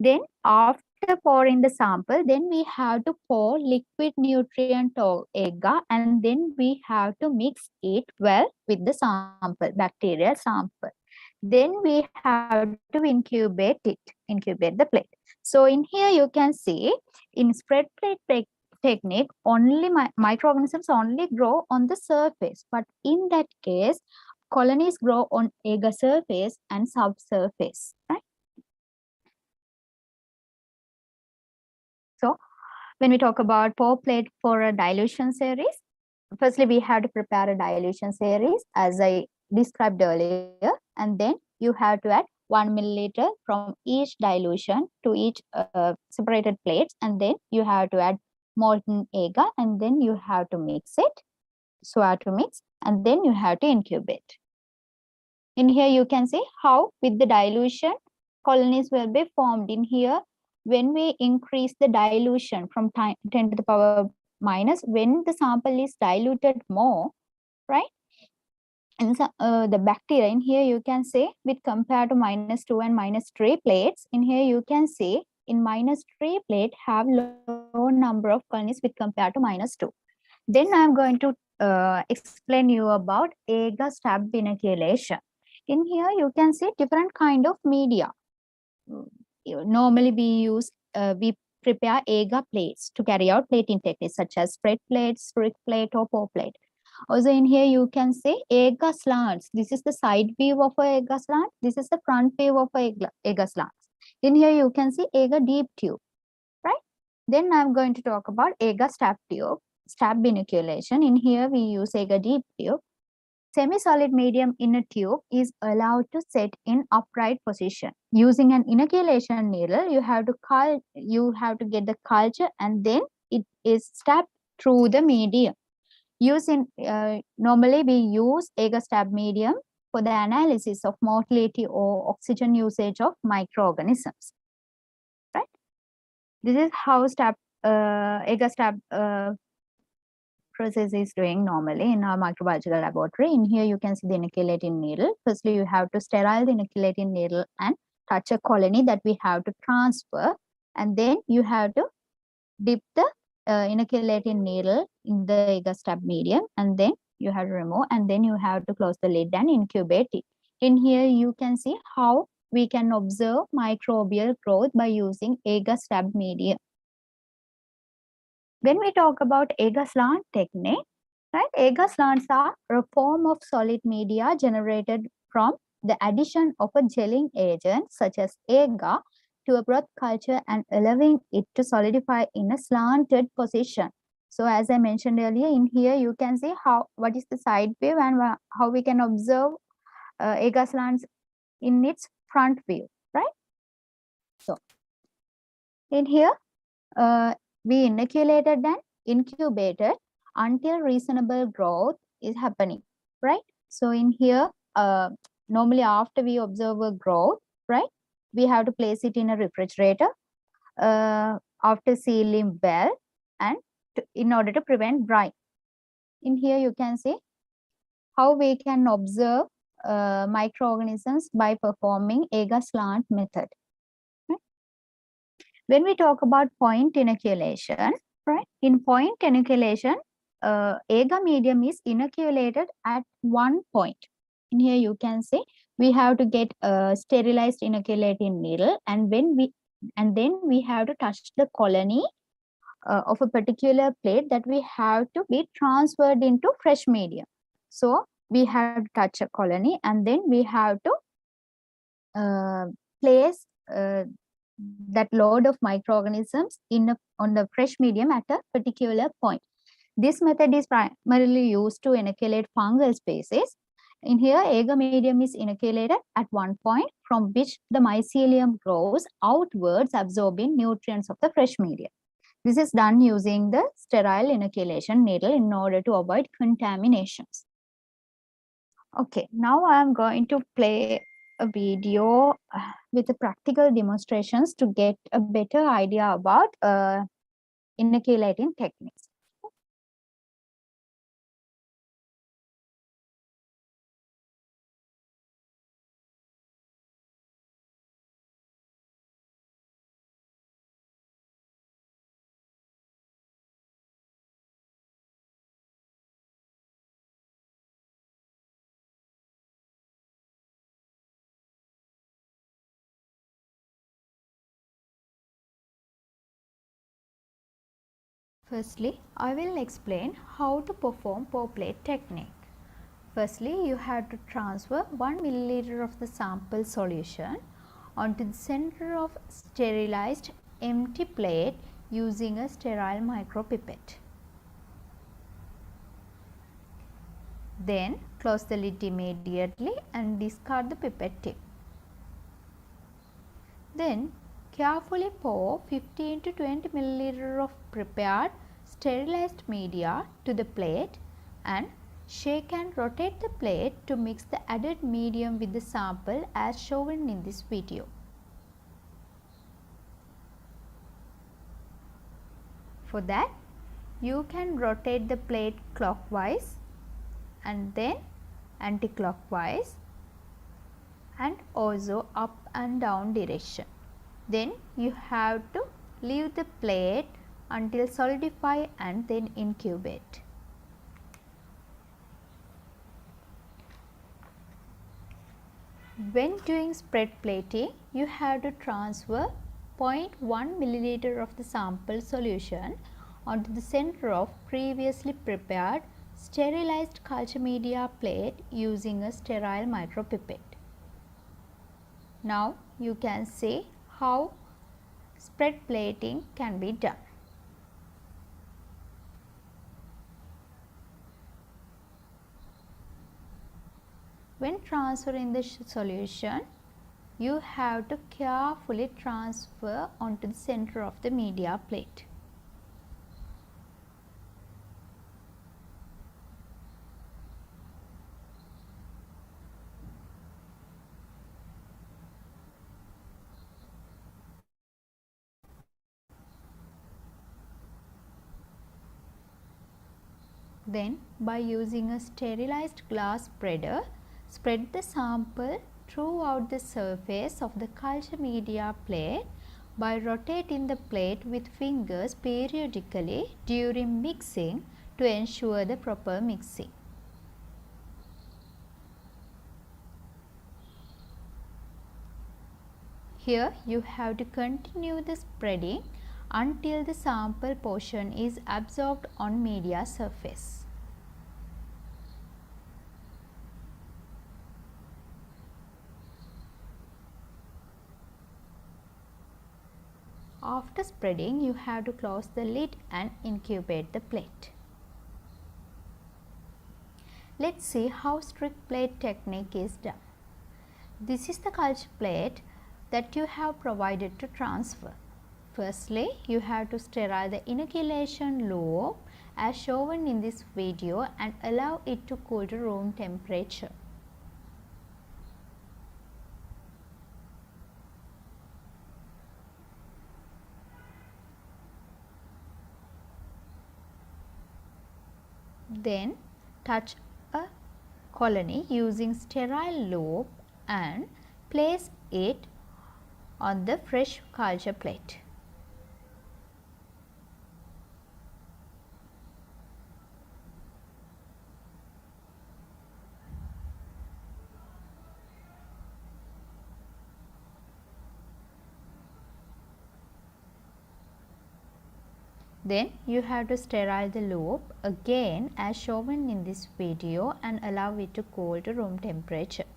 then after pouring the sample, then we have to pour liquid nutrient or agar, and then we have to mix it well with the sample, bacterial sample. Then we have to incubate the plate. So in here you can see in spread plate technique, only microorganisms only grow on the surface, but in that case colonies grow on agar surface and subsurface, right? So When we talk about pour plate for a dilution series, firstly, we have to prepare a dilution series as I described earlier, and then you have to add 1 milliliter from each dilution to each separated plates, and then you have to add molten agar, and then you have to mix it, so have to mix, and then you have to incubate. In here, you can see how with the dilution, colonies will be formed. In here, when we increase the dilution from 10 to the power minus, when the sample is diluted more, right? And the bacteria in here, you can say with compared to -2 and -3 plates, in here you can see in -3 plate have low number of colonies with compared to -2. Then I'm going to explain you about agar stab inoculation. In here, you can see different kind of media. Normally, we prepare agar plates to carry out plating techniques such as spread plate, streak plate, or pour plate. Also, in here you can see agar slants. This is the side view of a agar slant. This is the front view of a agar slants. In here you can see agar deep tube, right? Then I'm going to talk about agar stab tube, stab inoculation. In here we use agar deep tube. Semi-solid medium in a tube is allowed to set in upright position. Using an inoculation needle, you have to get the culture, and then it is stabbed through the medium. Normally we use agar stab medium for the analysis of motility or oxygen usage of microorganisms. Right? This is how agar stab process is doing normally in our microbiological laboratory. In here, you can see the inoculating needle. Firstly, you have to sterile the inoculating needle and touch a colony that we have to transfer. And then you have to dip the inoculating needle in the agar stab medium, and then you have to remove, and then you have to close the lid and incubate it. In here, you can see how we can observe microbial growth by using agar stab medium. When we talk about agar slant technique, right? Agar slants are a form of solid media generated from the addition of a gelling agent such as agar to a broth culture and allowing it to solidify in a slanted position. So as I mentioned earlier, in here you can see what is the side view and how we can observe agar slants in its front view, right? So in here, we inoculated and incubated until reasonable growth is happening, right? So in here, normally after we observe a growth, right, we have to place it in a refrigerator after sealing well and in order to prevent drying. In here, you can see how we can observe microorganisms by performing agar slant method. Right? When we talk about point inoculation, right? In point inoculation, agar medium is inoculated at one point. In here, you can see we have to get a sterilized inoculating needle, and then we have to touch the colony of a particular plate that we have to be transferred into fresh medium. So we have to touch a colony, and then we have to place that load of microorganisms on the fresh medium at a particular point. This method is primarily used to inoculate fungal species. In here, agar medium is inoculated at one point from which the mycelium grows outwards, absorbing nutrients of the fresh medium. This is done using the sterile inoculation needle in order to avoid contaminations. Okay, now I am going to play a video with the practical demonstrations to get a better idea about inoculating techniques. Firstly, I will explain how to perform pour plate technique. Firstly, you have to transfer 1 milliliter of the sample solution onto the center of sterilized empty plate using a sterile micropipette. Then close the lid immediately and discard the pipette tip. Then carefully pour 15 to 20 milliliter of prepared sterilized media to the plate and shake and rotate the plate to mix the added medium with the sample as shown in this video. For that, you can rotate the plate clockwise and then anti-clockwise and also up and down direction. Then you have to leave the plate until solidify and then incubate. When doing spread plating, you have to transfer 0.1 milliliter of the sample solution onto the center of previously prepared sterilized culture media plate using a sterile micropipette. Now you can see how spread plating can be done. When transferring the solution, you have to carefully transfer onto the center of the media plate. Then by using a sterilized glass spreader, spread the sample throughout the surface of the culture media plate by rotating the plate with fingers periodically during mixing to ensure the proper mixing. Here you have to continue the spreading until the sample portion is absorbed on media surface. After spreading, you have to close the lid and incubate the plate. Let's see how strict plate technique is done. This is the culture plate that you have provided to transfer. Firstly, you have to sterile the inoculation loop as shown in this video and allow it to cool to room temperature. Then touch a colony using sterile loop and place it on the fresh culture plate. Then you have to sterile the loop again as shown in this video and allow it to cool to room temperature.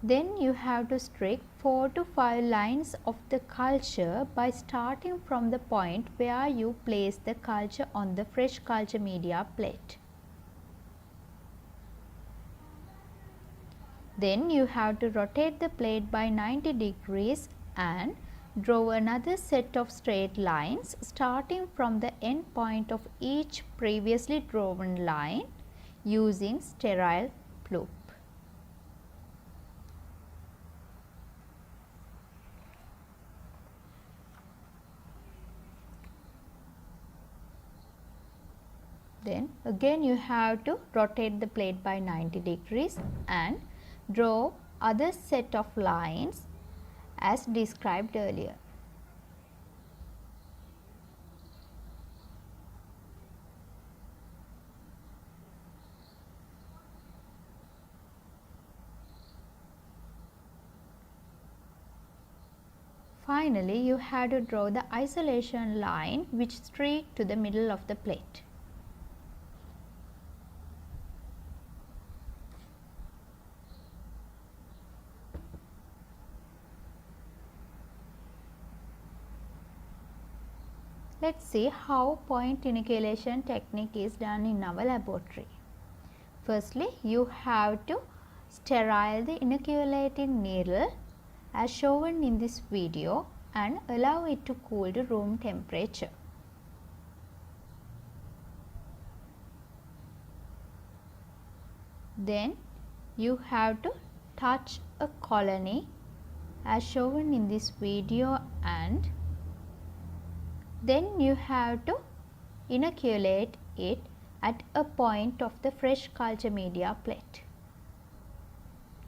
Then you have to streak 4 to 5 lines of the culture by starting from the point where you place the culture on the fresh culture media plate. Then you have to rotate the plate by 90 degrees and draw another set of straight lines starting from the end point of each previously drawn line using sterile loop. Then again you have to rotate the plate by 90 degrees and draw other set of lines as described earlier. Finally, you have to draw the isolation line which streak to the middle of the plate. Let's see how point inoculation technique is done in our laboratory. Firstly, you have to sterile the inoculating needle as shown in this video and allow it to cool to room temperature. Then you have to touch a colony as shown in this video, and then you have to inoculate it at a point of the fresh culture media plate.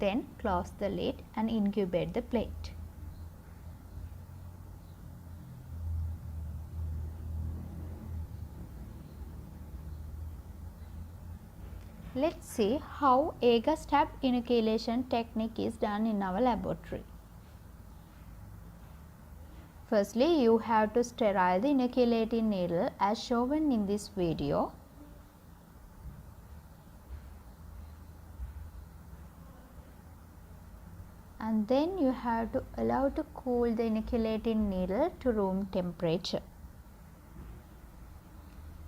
Then close the lid and incubate the plate. Let's see how agar step inoculation technique is done in our laboratory. Firstly, you have to sterile the inoculating needle as shown in this video. And then you have to allow to cool the inoculating needle to room temperature.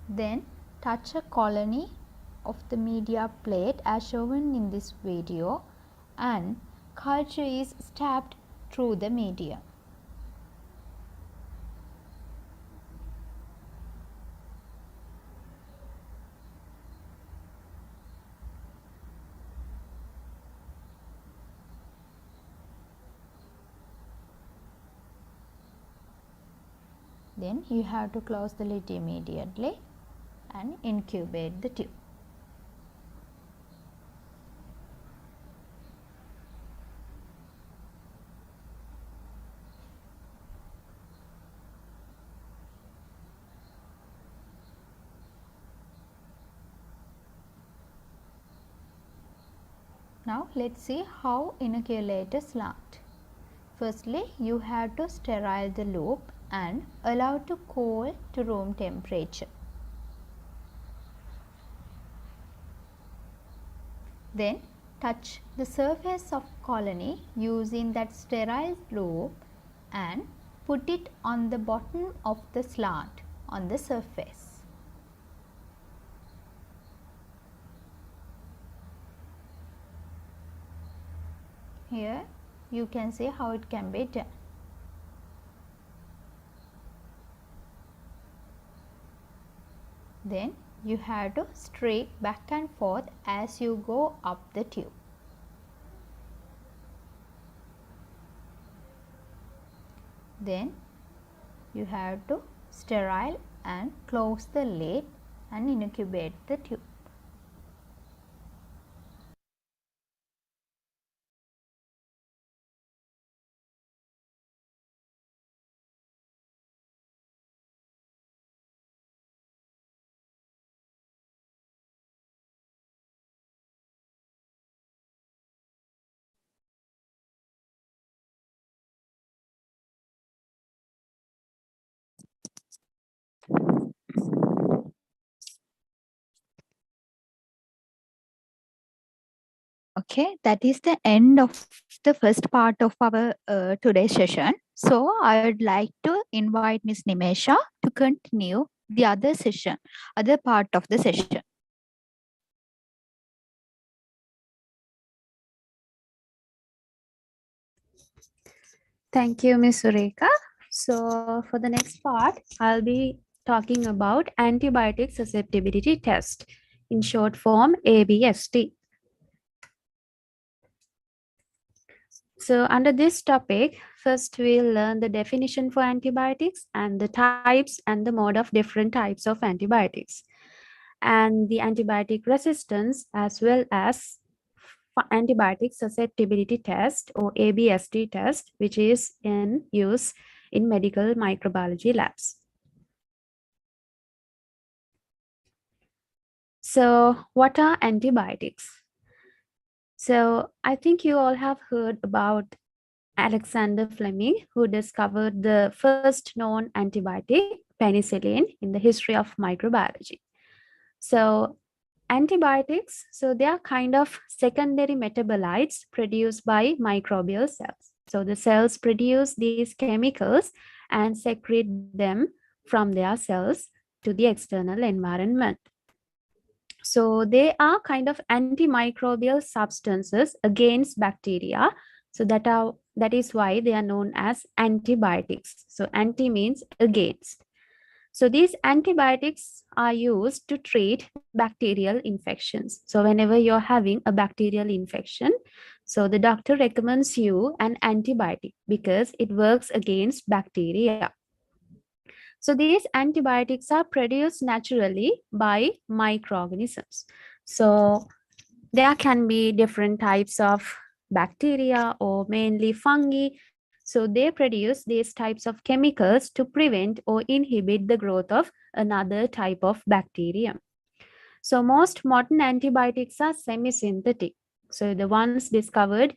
Then touch a colony of the media plate as shown in this video, and culture is stabbed through the media. Then you have to close the lid immediately and incubate the tube. Now let's see how inoculate a slant. Firstly, you have to sterile the loop and allow to cool to room temperature. Then touch the surface of colony using that sterile loop and put it on the bottom of the slant on the surface. Here you can see how it can be done. Then you have to streak back and forth as you go up the tube. Then you have to sterile and close the lid and incubate the tube. Okay, that is the end of the first part of our today's session. So I would like to invite Ms. Nimesha to continue the other session, other part of the session. Thank you, Ms. Sureka. So for the next part, I'll be talking about antibiotic susceptibility test, in short form ABST. So under this topic, first we'll learn the definition for antibiotics and the types and the mode of different types of antibiotics, and the antibiotic resistance as well as antibiotic susceptibility test or ABST test, which is in use in medical microbiology labs. So what are antibiotics? So I think you all have heard about Alexander Fleming, who discovered the first known antibiotic, penicillin, in the history of microbiology. So antibiotics, so they are kind of secondary metabolites produced by microbial cells. So the cells produce these chemicals and secrete them from their cells to the external environment. So they are kind of antimicrobial substances against bacteria. So that is why they are known as antibiotics. So anti means against. So these antibiotics are used to treat bacterial infections. So whenever you're having a bacterial infection, so the doctor recommends you an antibiotic because it works against bacteria. So these antibiotics are produced naturally by microorganisms. So there can be different types of bacteria or mainly fungi. So they produce these types of chemicals to prevent or inhibit the growth of another type of bacterium. So most modern antibiotics are semi-synthetic. So the ones discovered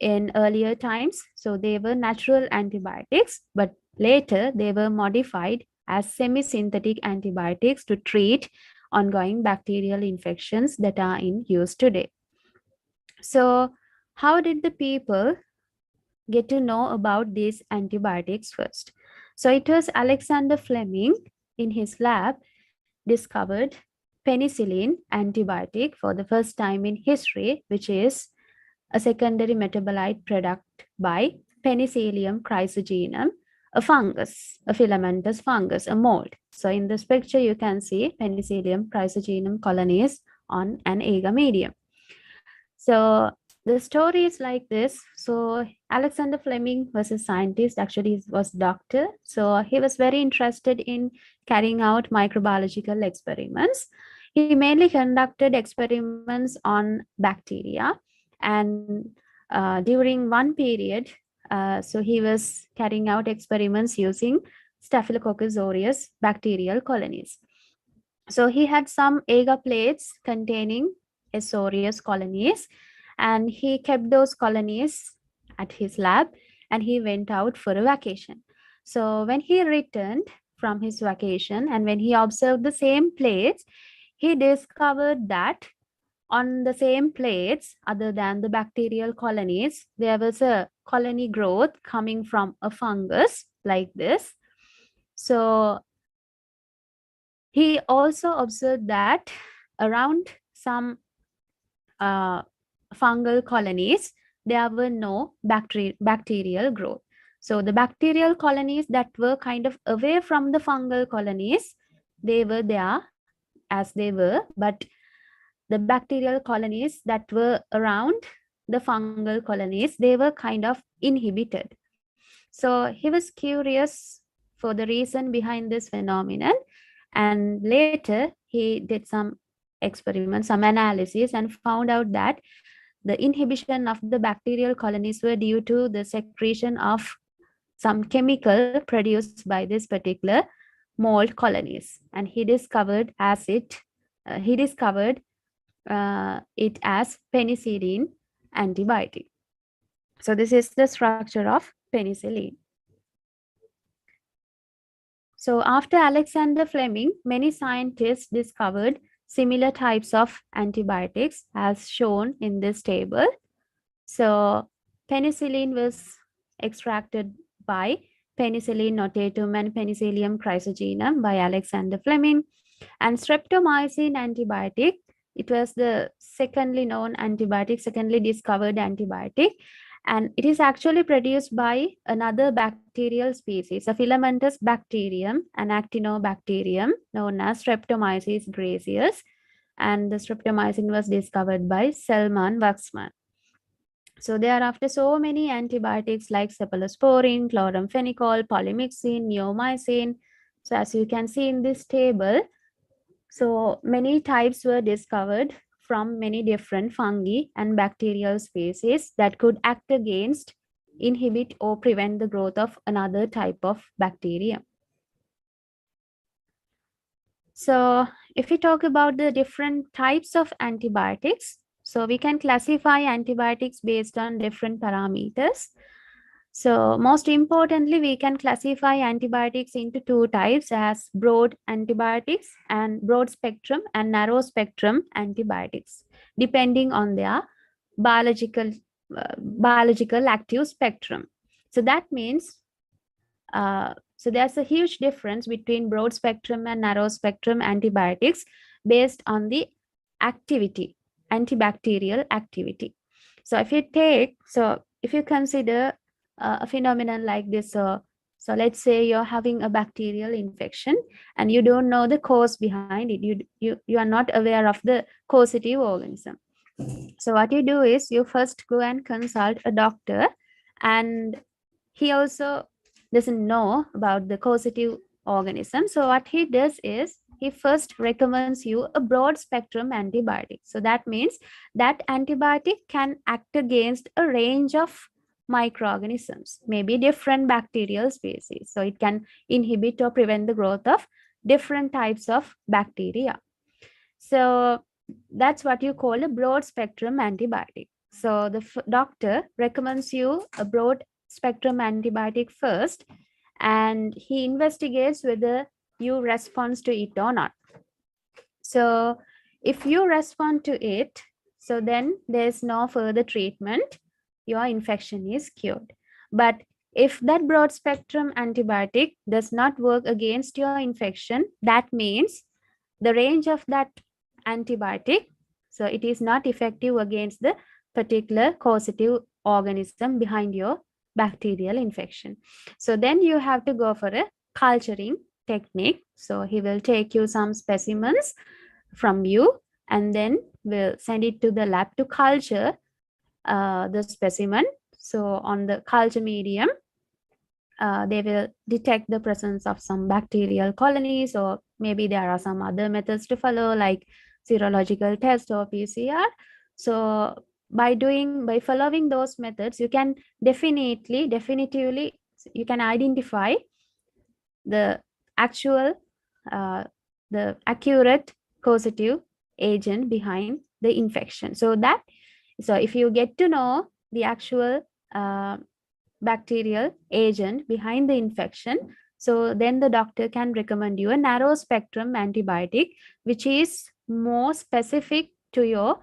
in earlier times, so they were natural antibiotics, but later they were modified as semi-synthetic antibiotics to treat ongoing bacterial infections that are in use today. So how did the people get to know about these antibiotics first? So it was Alexander Fleming in his lab discovered penicillin antibiotic for the first time in history, which is a secondary metabolite product by Penicillium chrysogenum, a fungus, a filamentous fungus, a mold. So in this picture, you can see Penicillium chrysogenum colonies on an agar medium. So the story is like this. So Alexander Fleming was a scientist, actually he was a doctor. So he was very interested in carrying out microbiological experiments. He mainly conducted experiments on bacteria, and during one period, so he was carrying out experiments using Staphylococcus aureus bacterial colonies. So he had some agar plates containing S. aureus colonies, and he kept those colonies at his lab, and he went out for a vacation. So when he returned from his vacation and when he observed the same plates, he discovered that on the same plates, other than the bacterial colonies, there was a colony growth coming from a fungus like this. So he also observed that around some fungal colonies, there were no bacterial growth. So the bacterial colonies that were kind of away from the fungal colonies, they were there as they were, but the bacterial colonies that were around the fungal colonies, they were kind of inhibited. So he was curious for the reason behind this phenomenon, and later he did some experiments, some analysis, and found out that the inhibition of the bacterial colonies were due to the secretion of some chemical produced by this particular mold colonies, and he discovered it as penicillin antibiotic. So this is the structure of penicillin. So after Alexander Fleming, many scientists discovered similar types of antibiotics as shown in this table. So penicillin was extracted by Penicillin notatum and Penicillium chrysogenum by Alexander Fleming, and streptomycin antibiotic, it was the secondly known antibiotic, secondly discovered antibiotic, and it is actually produced by another bacterial species, a filamentous bacterium, an actinobacterium known as Streptomyces gracius, and the streptomycin was discovered by Selman Waxman. So thereafter, so many antibiotics like cephalosporin, chloramphenicol, polymyxin, neomycin. So as you can see in this table, so many types were discovered from many different fungi and bacterial species that could act against, inhibit, or prevent the growth of another type of bacterium. So if we talk about the different types of antibiotics, so we can classify antibiotics based on different parameters. So most importantly, we can classify antibiotics into two types as broad antibiotics and broad spectrum and narrow spectrum antibiotics, depending on their biological active spectrum. So that means So there's a huge difference between broad spectrum and narrow spectrum antibiotics based on the activity, antibacterial activity. So if you consider a phenomenon like this, so let's say you're having a bacterial infection and you don't know the cause behind it. You are not aware of the causative organism. So what you do is you first go and consult a doctor, and he also doesn't know about the causative organism. So what he does is he first recommends you a broad spectrum antibiotic. So that means that antibiotic can act against a range of microorganisms, maybe different bacterial species. So it can inhibit or prevent the growth of different types of bacteria. So that's what you call a broad spectrum antibiotic. So the doctor recommends you a broad spectrum antibiotic first, and he investigates whether you respond to it or not. So if you respond to it, so then there's no further treatment, your infection is cured. But if that broad spectrum antibiotic does not work against your infection, that means the range of that antibiotic, so it is not effective against the particular causative organism behind your bacterial infection. So then you have to go for a culturing technique. So he will take you some specimens from you, and then we'll send it to the lab to culture the specimen. So on the culture medium, they will detect the presence of some bacterial colonies, or maybe there are some other methods to follow, like serological test or PCR. So by following those methods, you can definitively you can identify the actual the accurate causative agent behind the infection. So if you get to know the actual bacterial agent behind the infection, so then the doctor can recommend you a narrow spectrum antibiotic, which is more specific to your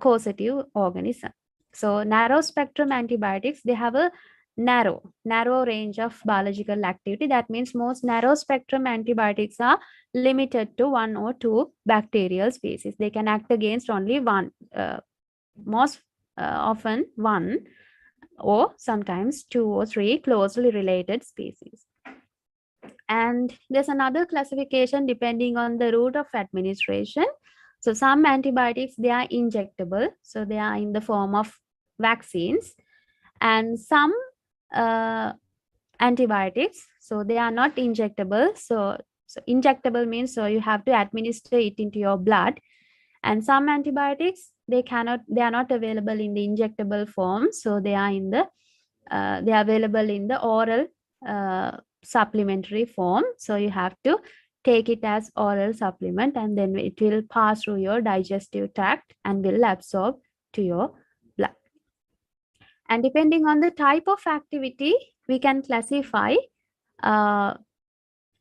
causative organism. So narrow spectrum antibiotics, they have a narrow range of biological activity. That means most narrow spectrum antibiotics are limited to 1 or 2 bacterial species. They can act against only one, most often 1, or sometimes 2 or 3 closely related species. And there's another classification depending on the route of administration. So some antibiotics, they are injectable, so they are in the form of vaccines, and some antibiotics, so they are not injectable. So injectable means so you have to administer it into your blood, and some antibiotics, they are not available in the injectable form, so they are available in the oral supplementary form. So you have to take it as oral supplement, and then it will pass through your digestive tract and will absorb to your blood. And depending on the type of activity, we can classify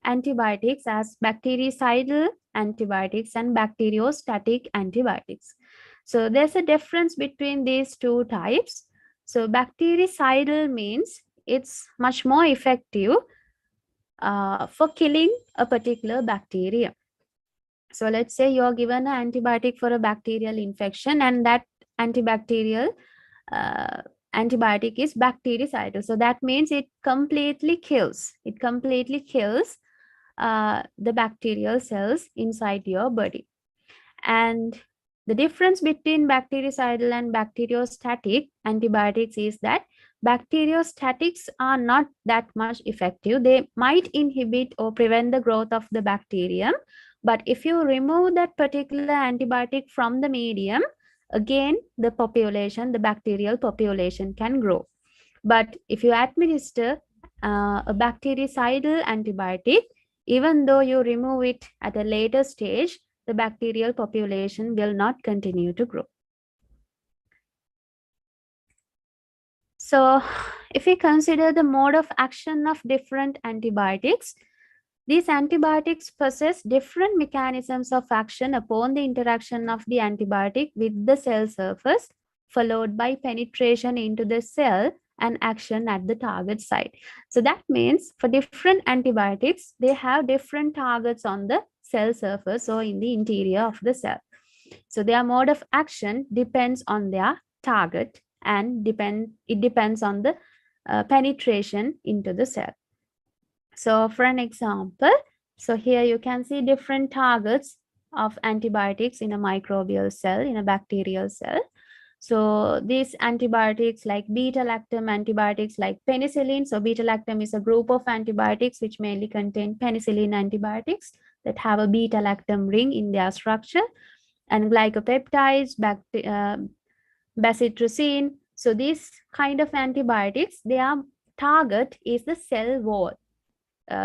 antibiotics as bactericidal antibiotics and bacteriostatic antibiotics. So there's a difference between these two types. So bactericidal means it's much more effective for killing a particular bacteria. So let's say you're given an antibiotic for a bacterial infection, and that antibacterial antibiotic is bactericidal. So that means it completely kills the bacterial cells inside your body. And the difference between bactericidal and bacteriostatic antibiotics is that bacteriostatics are not that much effective. They might inhibit or prevent the growth of the bacterium, but if you remove that particular antibiotic from the medium, again the bacterial population can grow. But if you administer a bactericidal antibiotic, even though you remove it at a later stage, the bacterial population will not continue to grow. So if we consider the mode of action of different antibiotics, these antibiotics possess different mechanisms of action upon the interaction of the antibiotic with the cell surface, followed by penetration into the cell an action at the target site. So that means for different antibiotics, they have different targets on the cell surface or in the interior of the cell. So their mode of action depends on their target and it depends on the penetration into the cell. So for an example, so here you can see different targets of antibiotics in a microbial cell, in a bacterial cell. So these antibiotics like beta-lactam antibiotics like penicillin. So beta-lactam is a group of antibiotics which mainly contain penicillin antibiotics that have a beta-lactam ring in their structure, and glycopeptides, bacitracin. So these kind of antibiotics, their target is the cell wall.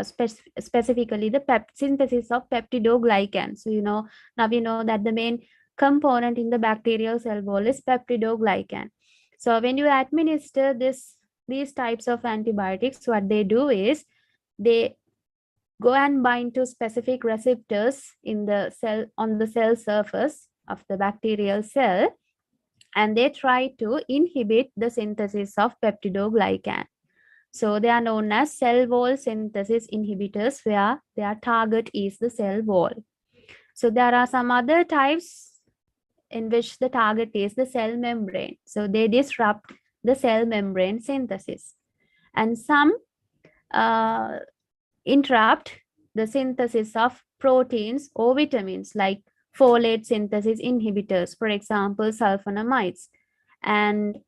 Specifically the synthesis of peptidoglycan. So now we know that the main component in the bacterial cell wall is peptidoglycan. So when you administer these types of antibiotics, what they do is they go and bind to specific receptors in the cell, on the cell surface of the bacterial cell, and they try to inhibit the synthesis of peptidoglycan. So they are known as cell wall synthesis inhibitors, where their target is the cell wall. So there are some other types in which the target is the cell membrane. So they disrupt the cell membrane synthesis. And some interrupt the synthesis of proteins or vitamins like folate synthesis inhibitors, for example, sulfonamides. And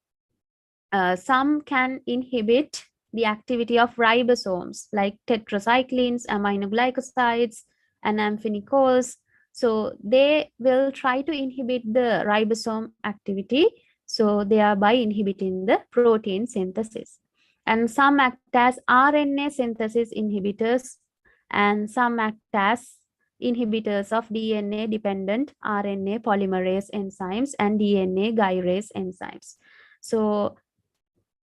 some can inhibit the activity of ribosomes like tetracyclines, aminoglycosides, and amphinicols. So they will try to inhibit the ribosome activity, so thereby inhibiting the protein synthesis. And some act as RNA synthesis inhibitors, and some act as inhibitors of DNA-dependent RNA polymerase enzymes and DNA gyrase enzymes. So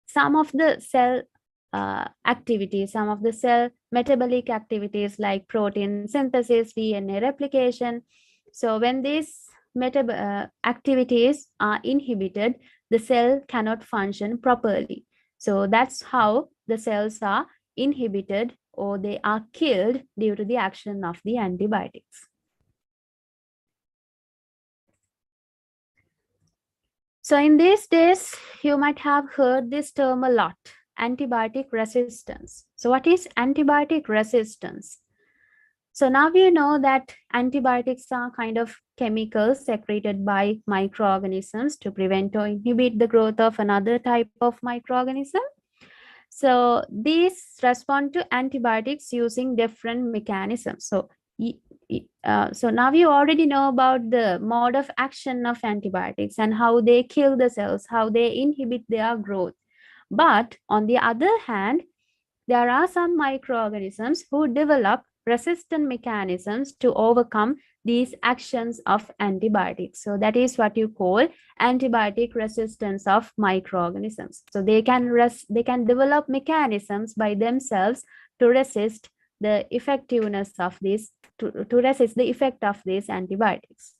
some of the cell activities, some of the cell metabolic activities like protein synthesis, DNA replication. So when these activities are inhibited, the cell cannot function properly. So that's how the cells are inhibited or they are killed due to the action of the antibiotics. So in these days, you might have heard this term a lot, antibiotic resistance. So what is antibiotic resistance? So now we know that antibiotics are kind of chemicals secreted by microorganisms to prevent or inhibit the growth of another type of microorganism. So these respond to antibiotics using different mechanisms. So now you already know about the mode of action of antibiotics and how they kill the cells, how they inhibit their growth. But on the other hand, there are some microorganisms who develop resistant mechanisms to overcome these actions of antibiotics. So that is what you call antibiotic resistance of microorganisms. So they can develop mechanisms by themselves to resist the effectiveness of these, to resist the effect of these antibiotics.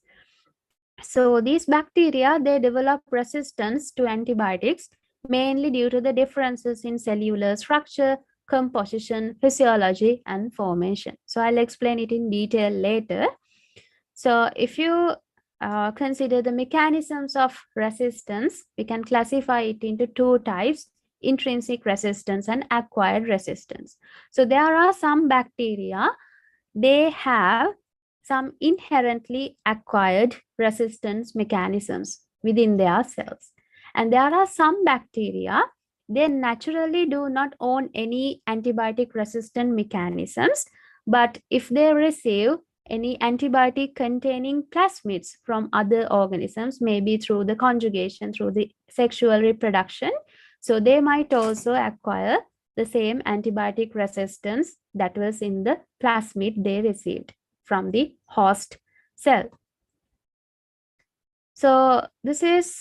So these bacteria, they develop resistance to antibiotics mainly due to the differences in cellular structure, composition, physiology, and formation. So I'll explain it in detail later. So if you consider the mechanisms of resistance, we can classify it into two types: intrinsic resistance and acquired resistance. So there are some bacteria, they have some inherently acquired resistance mechanisms within their cells. And there are some bacteria, they naturally do not own any antibiotic resistant mechanisms, but if they receive any antibiotic containing plasmids from other organisms, maybe through the conjugation, through the sexual reproduction, so they might also acquire the same antibiotic resistance that was in the plasmid they received from the host cell. So this is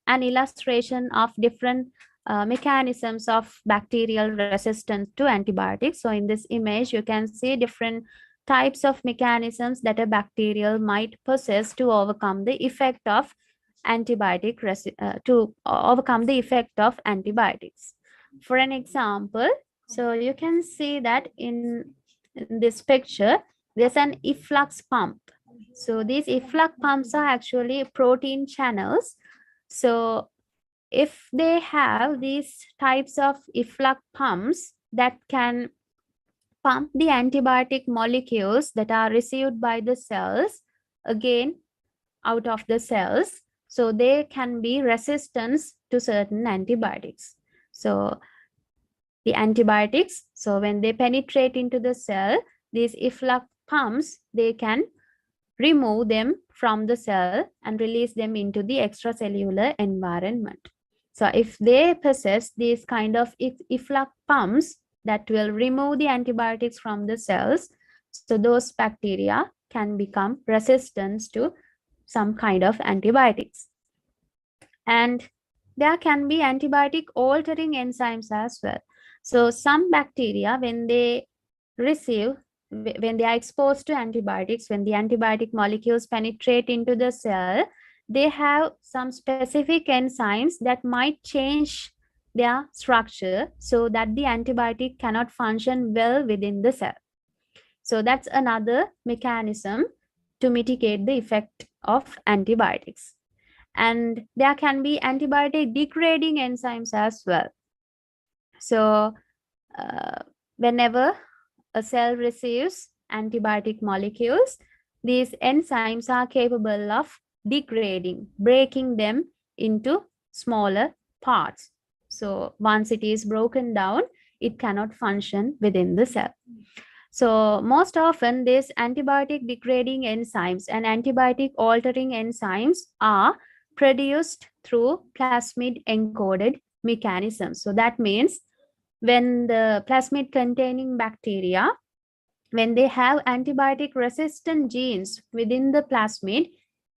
an illustration of different mechanisms of bacterial resistance to antibiotics. So in this image, you can see different types of mechanisms that a bacterial might possess to overcome the effect of to overcome the effect of antibiotics. For an example, so you can see that in this picture, there's an efflux pump. So these efflux pumps are actually protein channels. So if they have these types of efflux pumps that can pump the antibiotic molecules that are received by the cells again out of the cells, so they can be resistance to certain antibiotics. So the antibiotics, so when they penetrate into the cell, these efflux pumps, they can remove them from the cell and release them into the extracellular environment. So if they possess these kind of efflux pumps that will remove the antibiotics from the cells, so those bacteria can become resistant to some kind of antibiotics. And there can be antibiotic altering enzymes as well. So some bacteria, when they are exposed to antibiotics, when the antibiotic molecules penetrate into the cell, they have some specific enzymes that might change their structure so that the antibiotic cannot function well within the cell. So that's another mechanism to mitigate the effect of antibiotics. And there can be antibiotic degrading enzymes as well. So whenever a cell receives antibiotic molecules, these enzymes are capable of degrading, breaking them into smaller parts. So once it is broken down, it cannot function within the cell. So most often these antibiotic degrading enzymes and antibiotic altering enzymes are produced through plasmid encoded mechanisms. So that means when the plasmid containing bacteria, when they have antibiotic resistant genes within the plasmid,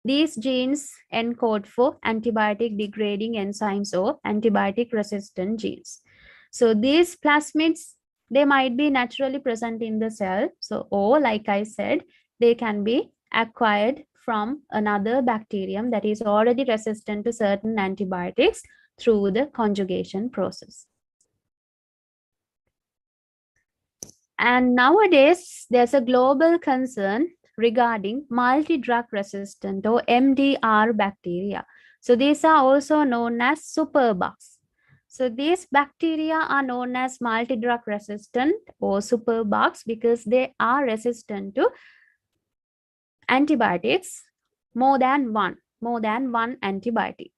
these genes encode for antibiotic degrading enzymes or antibiotic resistant genes. So these plasmids, they might be naturally present in the cell. So, or like I said, they can be acquired from another bacterium that is already resistant to certain antibiotics through the conjugation process. And nowadays, there's a global concern regarding multi-drug resistant or MDR bacteria. So these are also known as superbugs. So these bacteria are known as multi-drug resistant or superbugs because they are resistant to antibiotics more than one antibiotic.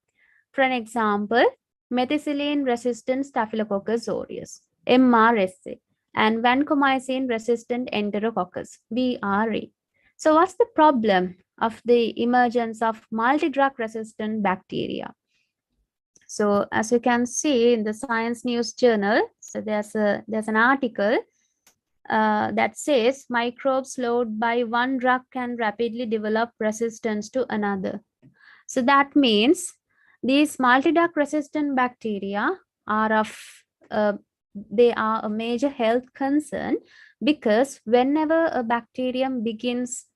For an example, methicillin-resistant Staphylococcus aureus, MRSA, and vancomycin-resistant Enterococcus, VRE. So what's the problem of the emergence of multi-drug resistant bacteria? So as you can see in the Science News Journal, so there's an article that says microbes loaded by one drug can rapidly develop resistance to another. So that means these multi-drug resistant bacteria are they are a major health concern because whenever a bacterium becomes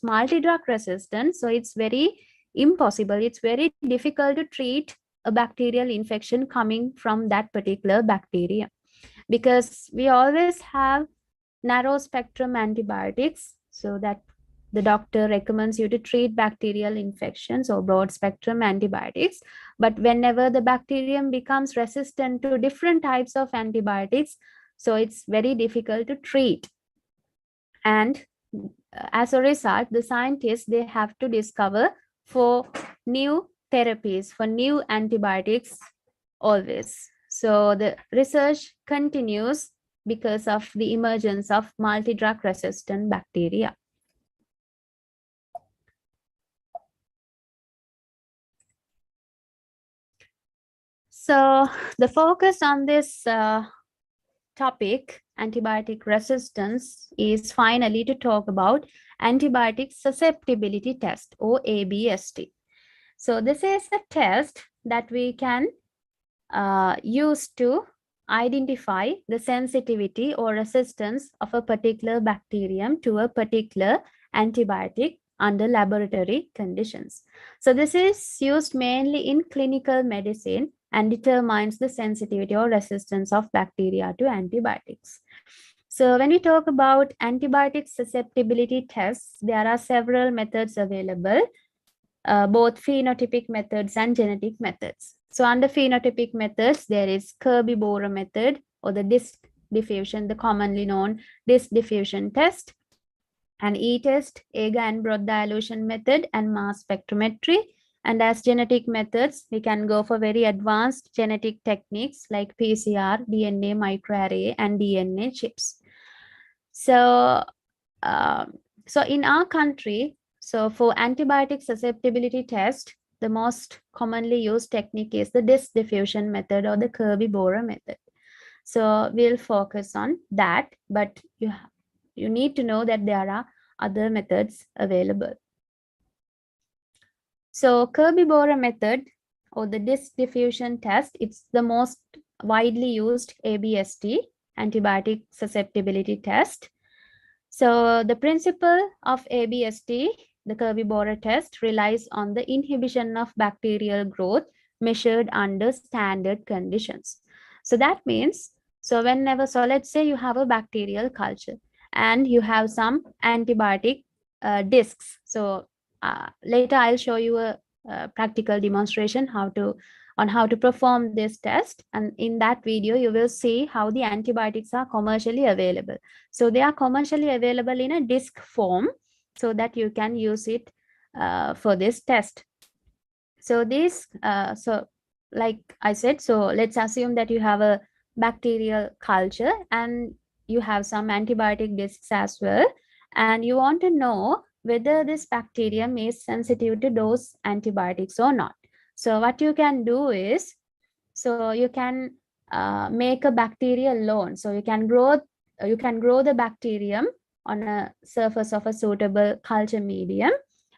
multi-drug resistant, so it's very impossible, it's very difficult to treat a bacterial infection coming from that particular bacteria, because we always have narrow spectrum antibiotics, so that the doctor recommends you to treat bacterial infections or broad spectrum antibiotics. But whenever the bacterium becomes resistant to different types of antibiotics, so it's very difficult to treat. And as a result, the scientists, they have to discover for new therapies, for new antibiotics always. So the research continues because of the emergence of multi-drug resistant bacteria. So the focus on this topic, antibiotic resistance, is finally to talk about antibiotic susceptibility test or ABST. So this is a test that we can use to identify the sensitivity or resistance of a particular bacterium to a particular antibiotic under laboratory conditions. So this is used mainly in clinical medicine and determines the sensitivity or resistance of bacteria to antibiotics. So when we talk about antibiotic susceptibility tests, there are several methods available, both phenotypic methods and genetic methods. So under phenotypic methods, there is Kirby-Borer method or the disc diffusion, the commonly known disc diffusion test, and E-test, agar and broth dilution method, and mass spectrometry. And as genetic methods, we can go for very advanced genetic techniques like PCR, DNA microarray, and DNA chips. So, so in our country, so for antibiotic susceptibility test, the most commonly used technique is the disc diffusion method or the Kirby-Borer method. So we'll focus on that, but you need to know that there are other methods available. So Kirby-Borer method or the disc diffusion test, it's the most widely used ABST, antibiotic susceptibility test. So the principle of ABST, the Kirby-Borer test, relies on the inhibition of bacterial growth measured under standard conditions. So that means, so let's say you have a bacterial culture and you have some antibiotic discs. So later I'll show you a practical demonstration on how to perform this test, and in that video you will see how the antibiotics are commercially available. So they are commercially available in a disc form so that you can use it for this test. So this so like I said, so let's assume that you have a bacterial culture and you have some antibiotic discs as well, and you want to know whether this bacterium is sensitive to those antibiotics or not. So what you can do is, so you can make a bacterial lawn. So you can grow the bacterium on a surface of a suitable culture medium,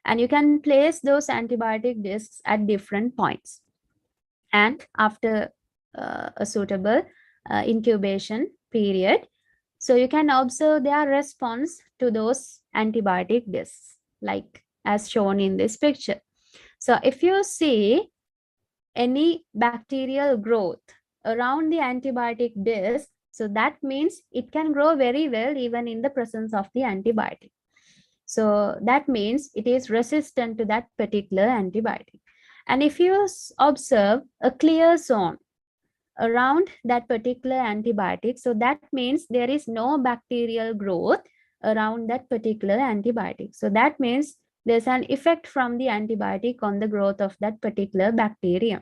and you can place those antibiotic discs at different points. And after a suitable incubation period, so you can observe their response to those antibiotic discs, like as shown in this picture. So if you see any bacterial growth around the antibiotic disc, so that means it can grow very well even in the presence of the antibiotic. So that means it is resistant to that particular antibiotic. And if you observe a clear zone around that particular antibiotic, so that means there is no bacterial growth around that particular antibiotic. So that means there's an effect from the antibiotic on the growth of that particular bacterium.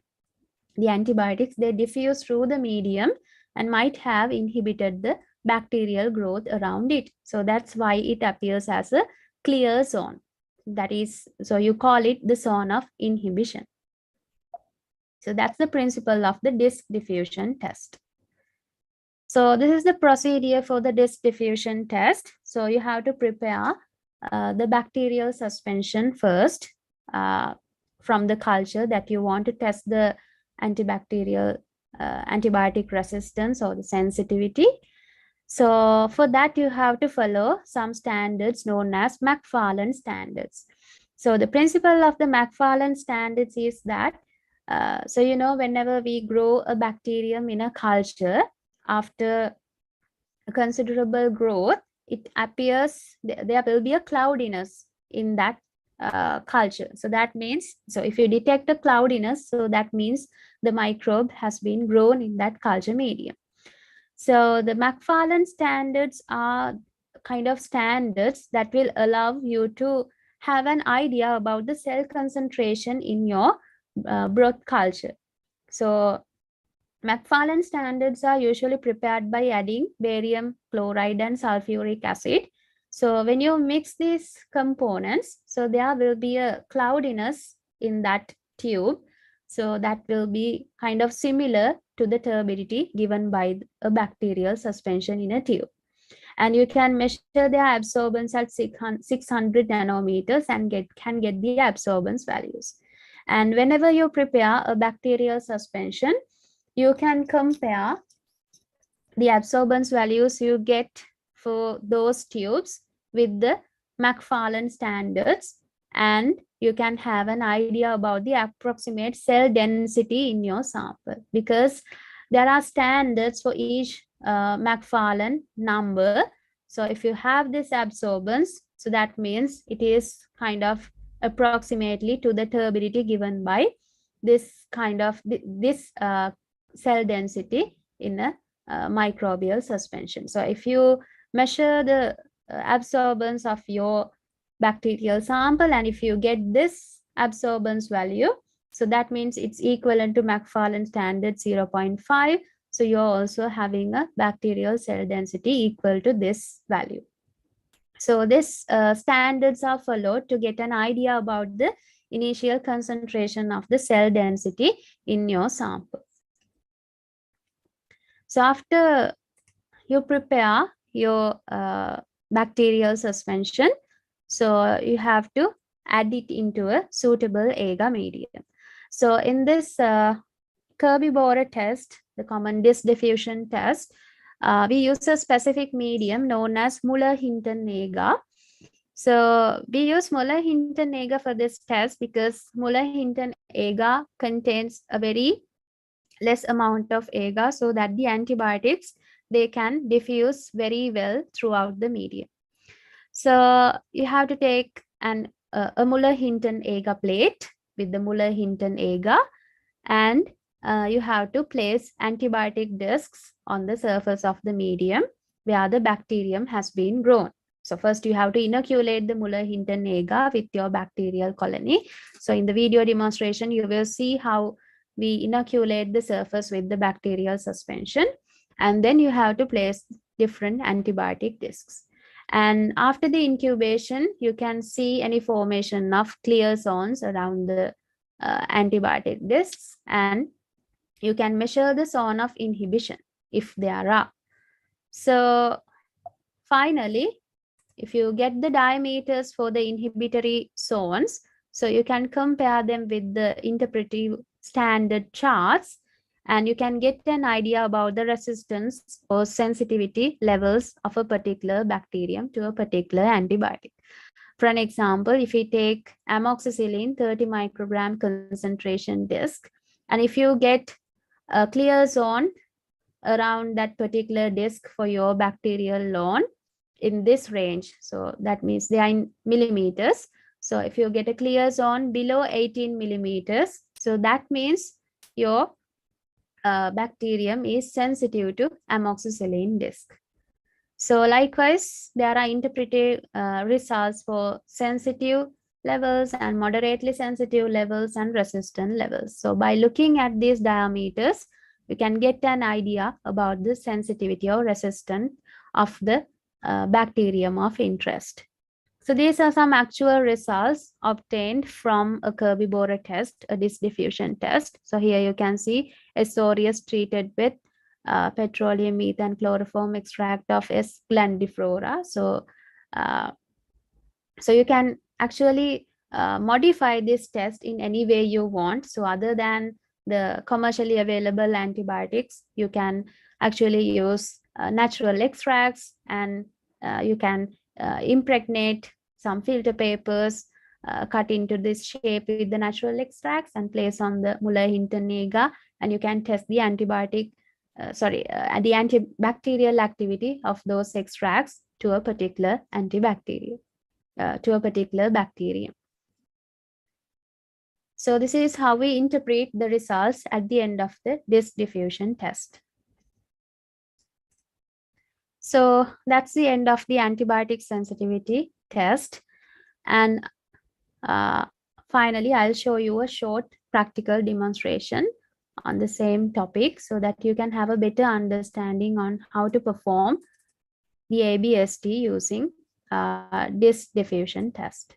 The antibiotics, they diffuse through the medium and might have inhibited the bacterial growth around it. So that's why it appears as a clear zone. That is, so you call it the zone of inhibition. So that's the principle of the disc diffusion test. So this is the procedure for the disc diffusion test. So you have to prepare the bacterial suspension first from the culture that you want to test the antibacterial antibiotic resistance or the sensitivity. So for that you have to follow some standards known as McFarland standards. So the principle of the McFarland standards is that so you know, whenever we grow a bacterium in a culture, after a considerable growth, it appears there will be a cloudiness in that culture. So that means, so if you detect a cloudiness, so that means the microbe has been grown in that culture medium. So the McFarland standards are kind of standards that will allow you to have an idea about the cell concentration in your broth culture. So McFarland standards are usually prepared by adding barium chloride and sulfuric acid. So when you mix these components, so there will be a cloudiness in that tube. So that will be kind of similar to the turbidity given by a bacterial suspension in a tube. And you can measure their absorbance at 600 nanometers and can get the absorbance values. And whenever you prepare a bacterial suspension, you can compare the absorbance values you get for those tubes with the McFarland standards and you can have an idea about the approximate cell density in your sample, because there are standards for each McFarlane number. So if you have this absorbance, so that means it is kind of approximately to the turbidity given by this kind of this cell density in a microbial suspension. So if you measure the absorbance of your bacterial sample, and if you get this absorbance value, so that means it's equivalent to McFarlane standard 0.5. So you're also having a bacterial cell density equal to this value. So this standards are followed to get an idea about the initial concentration of the cell density in your sample. So after you prepare your bacterial suspension, so you have to add it into a suitable agar medium. So in this Kirby borer test, the common disk diffusion test, we use a specific medium known as Muller-Hinton agar. So we use Muller-Hinton agar for this test because Muller-Hinton agar contains a very less amount of agar, so that the antibiotics, they can diffuse very well throughout the medium. So you have to take a Muller-Hinton agar plate with the Muller-Hinton agar, and you have to place antibiotic discs on the surface of the medium where the bacterium has been grown. So first you have to inoculate the Muller-Hinton agar with your bacterial colony. So in the video demonstration, you will see how we inoculate the surface with the bacterial suspension, and then you have to place different antibiotic discs. And after the incubation, you can see any formation of clear zones around the antibiotic discs, and you can measure the zone of inhibition if there are. So finally, if you get the diameters for the inhibitory zones, so you can compare them with the interpretive standard charts, and you can get an idea about the resistance or sensitivity levels of a particular bacterium to a particular antibiotic. For an example, if we take amoxicillin 30 microgram concentration disc, and if you get a clear zone around that particular disc for your bacterial lawn in this range, so that means they are in millimeters. So if you get a clear zone below 18 millimeters, so that means your bacterium is sensitive to amoxicillin disc. So likewise, there are interpretive results for sensitive levels and moderately sensitive levels and resistant levels. So by looking at these diameters, you can get an idea about the sensitivity or resistance of the bacterium of interest. So these are some actual results obtained from a Kirby borer test, a disk diffusion test. So here you can see S. aureus treated with petroleum methane chloroform extract of S. glandiflora. So you can actually modify this test in any way you want. So other than the commercially available antibiotics, you can actually use natural extracts, and you can impregnate some filter papers cut into this shape with the natural extracts and place on the Muller-Hinton agar, and you can test the antibiotic the antibacterial activity of those extracts to a particular antibacterial, to a particular bacterium. So this is how we interpret the results at the end of the disk diffusion test. So that's the end of the antibiotic sensitivity test. And finally, I'll show you a short practical demonstration on the same topic so that you can have a better understanding on how to perform the ABST using disk diffusion test.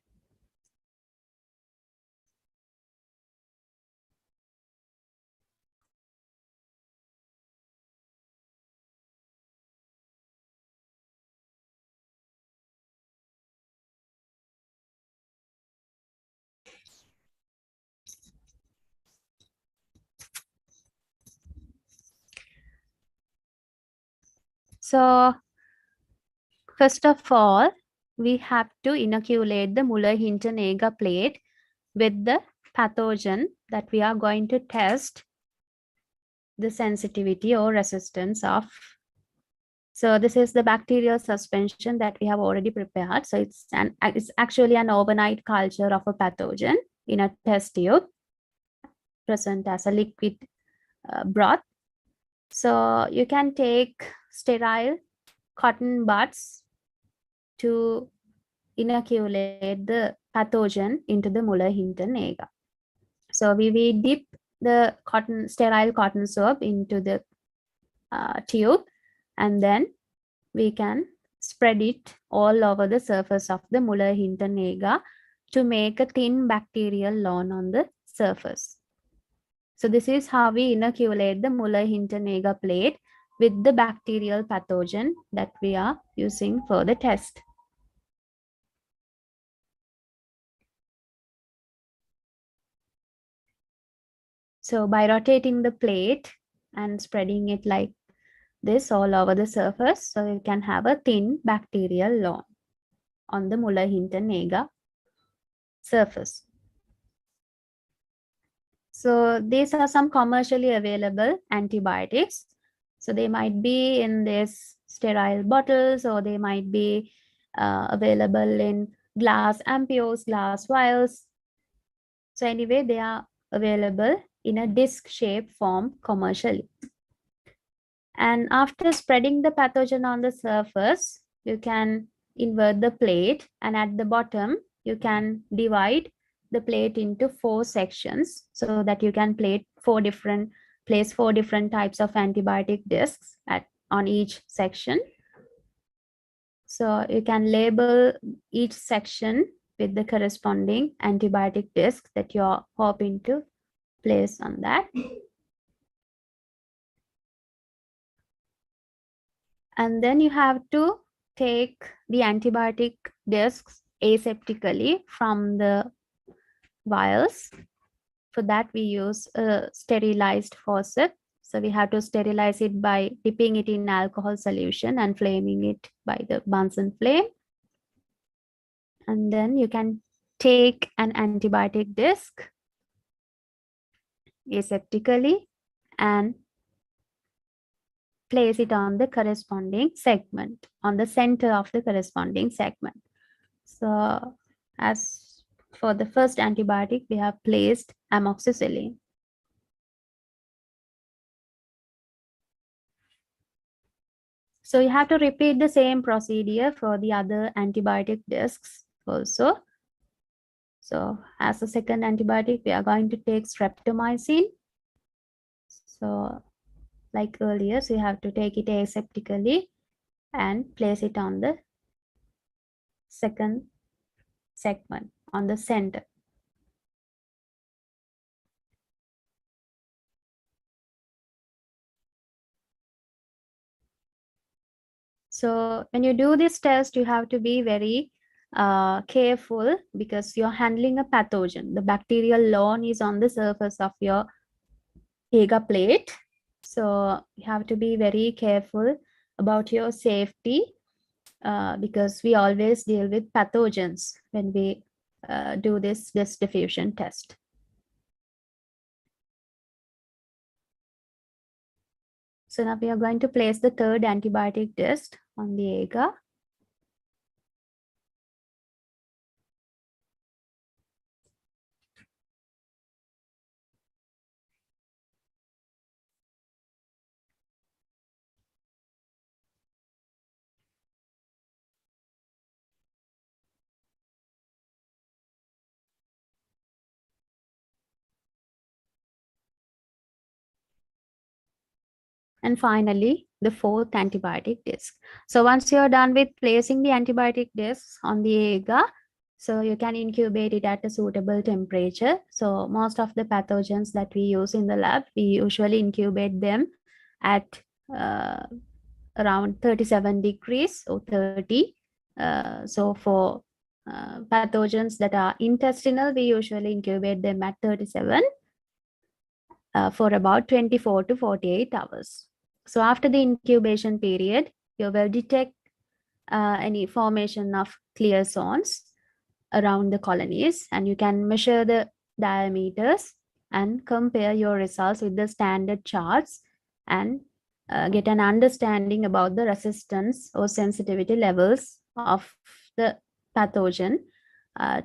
So first of all, we have to inoculate the Muller-Hinton agar plate with the pathogen that we are going to test the sensitivity or resistance of. So this is the bacterial suspension that we have already prepared. So it's actually an overnight culture of a pathogen in a test tube present as a liquid broth. So you can take sterile cotton buds to inoculate the pathogen into the Muller-Hinton agar. So we dip the sterile cotton swab into the tube, and then we can spread it all over the surface of the Muller-Hinton agar to make a thin bacterial lawn on the surface. So this is how we inoculate the Muller-Hinton agar plate with the bacterial pathogen that we are using for the test. So by rotating the plate and spreading it like this all over the surface, so you can have a thin bacterial lawn on the Muller-Hinton agar surface. So these are some commercially available antibiotics. So they might be in this sterile bottles, or they might be available in glass ampoules, glass vials. So anyway, they are available in a disc-shaped form commercially. And after spreading the pathogen on the surface, you can invert the plate, and at the bottom, you can divide the plate into 4 sections so that you can place 4 different types of antibiotic discs on each section. So you can label each section with the corresponding antibiotic disc that you're hoping to place on that. And then you have to take the antibiotic discs aseptically from the vials. For that, we use a sterilized faucet. So we have to sterilize it by dipping it in alcohol solution and flaming it by the Bunsen flame. And then you can take an antibiotic disc aseptically and place it on the corresponding segment, on the center of the corresponding segment. So as for the first antibiotic, we have placed amoxicillin. So you have to repeat the same procedure for the other antibiotic discs also. So as a second antibiotic, we are going to take streptomycin. So like earlier, so you have to take it aseptically and place it on the second segment, on the center. So when you do this test, you have to be very careful because you're handling a pathogen. The bacterial lawn is on the surface of your agar plate. So you have to be very careful about your safety because we always deal with pathogens when we do this diffusion test. So now we are going to place the third antibiotic disc on the agar. And finally, the fourth antibiotic disc. So once you're done with placing the antibiotic discs on the agar, so you can incubate it at a suitable temperature. So most of the pathogens that we use in the lab, we usually incubate them at around 37 degrees or 30. So for pathogens that are intestinal, we usually incubate them at 37 for about 24 to 48 hours. So after the incubation period, you will detect any formation of clear zones around the colonies, and you can measure the diameters and compare your results with the standard charts and get an understanding about the resistance or sensitivity levels of the pathogen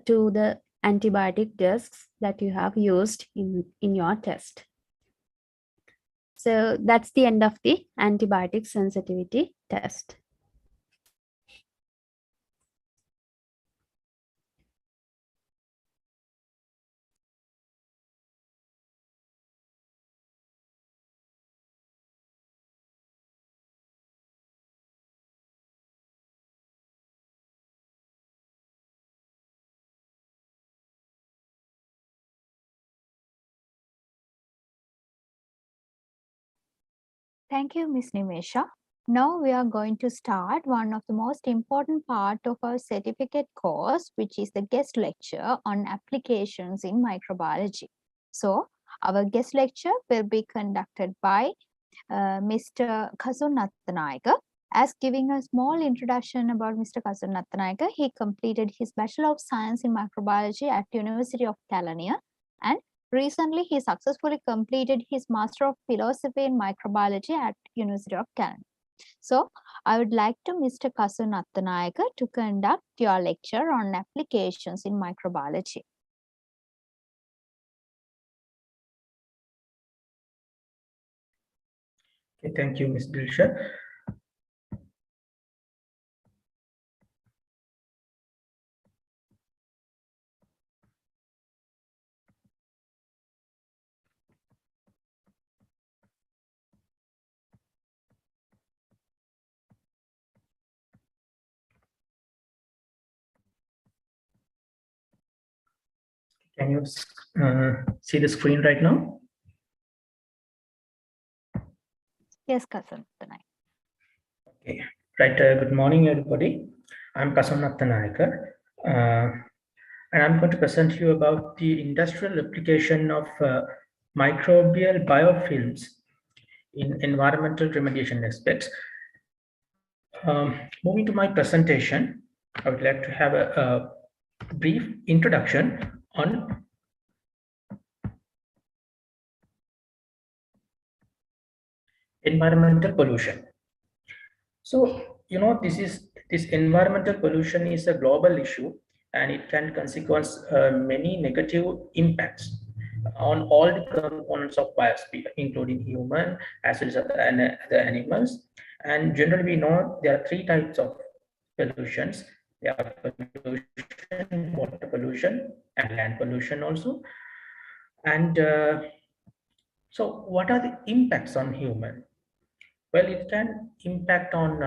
to the antibiotic discs that you have used in your test. So that's the end of the antibiotic sensitivity test. Thank you, Ms. Nimesha. Now we are going to start one of the most important part of our certificate course, which is the guest lecture on applications in microbiology. So our guest lecture will be conducted by Mr. Kasun Nattanayaka. As giving a small introduction about Mr. Kasun Nattanayaka, he completed his Bachelor of Science in Microbiology at University of Kelaniya, and recently he successfully completed his Master of Philosophy in Microbiology at University of Kelaniya. So I would like to Mr. Kasun Nattanayaka to conduct your lecture on applications in microbiology. Okay, thank you, Ms. Dilsha. Can you see the screen right now? Yes, Kasun Nattanayaka. Okay, right. Good morning, everybody. I'm Kasun Nattanayaka, and I'm going to present you about the industrial application of microbial biofilms in environmental remediation aspects. Moving to my presentation, I would like to have a brief introduction on environmental pollution. So, this environmental pollution is a global issue, and it can consequence many negative impacts on all the components of biosphere, including human as well as other animals. And generally, we know there are three types of pollutions. There are pollution, water pollution, and land pollution also. And so, what are the impacts on human? Well, it can impact on,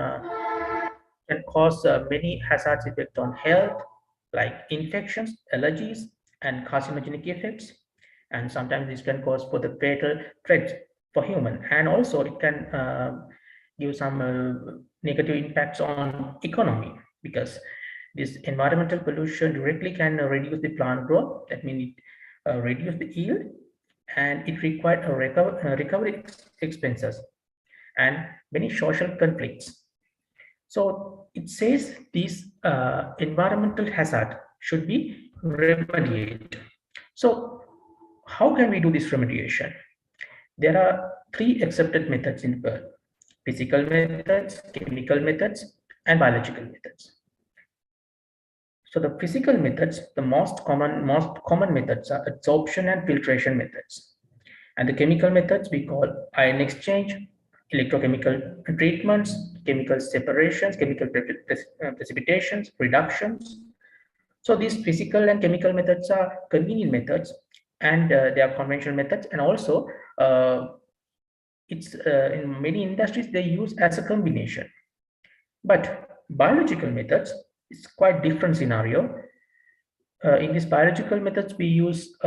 can cause many hazards effects on health, like infections, allergies, and carcinogenic effects. And sometimes this can cause for the fatal threats for human. And also it can give some negative impacts on economy, because this environmental pollution directly can reduce the plant growth. That means it reduce the yield, and it requires recovery expenses and many social conflicts. So it says these environmental hazard should be remediated. So how can we do this remediation? There are three accepted methods in the world: physical methods, chemical methods, and biological methods. So the physical methods, the most common methods are absorption and filtration methods. And the chemical methods we call ion exchange, electrochemical treatments, chemical separations, chemical precipitations, reductions. So these physical and chemical methods are convenient methods, and they are conventional methods, and also it's in many industries they use as a combination. But biological methods is quite different scenario. In these biological methods, we use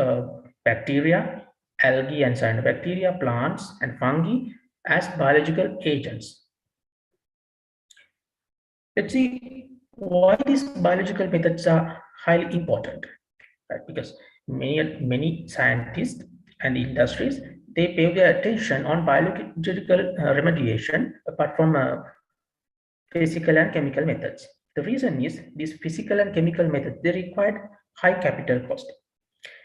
bacteria, algae and cyanobacteria, plants and fungi as biological agents. Let's see why these biological methods are highly important, right? Because many scientists and industries, they pay their attention on biological remediation apart from physical and chemical methods. The reason is these physical and chemical methods, they required high capital cost,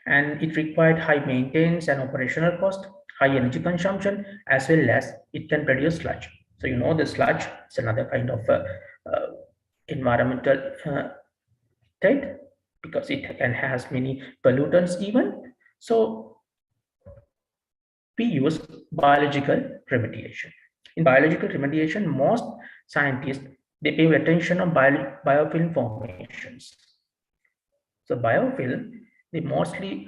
and it required high maintenance and operational cost, high energy consumption, as well as it can produce sludge. So you know the sludge is another kind of environmental threat because it can has many pollutants even. So we use biological remediation. In biological remediation, most scientists, they pay attention on biofilm formations. So biofilm, they mostly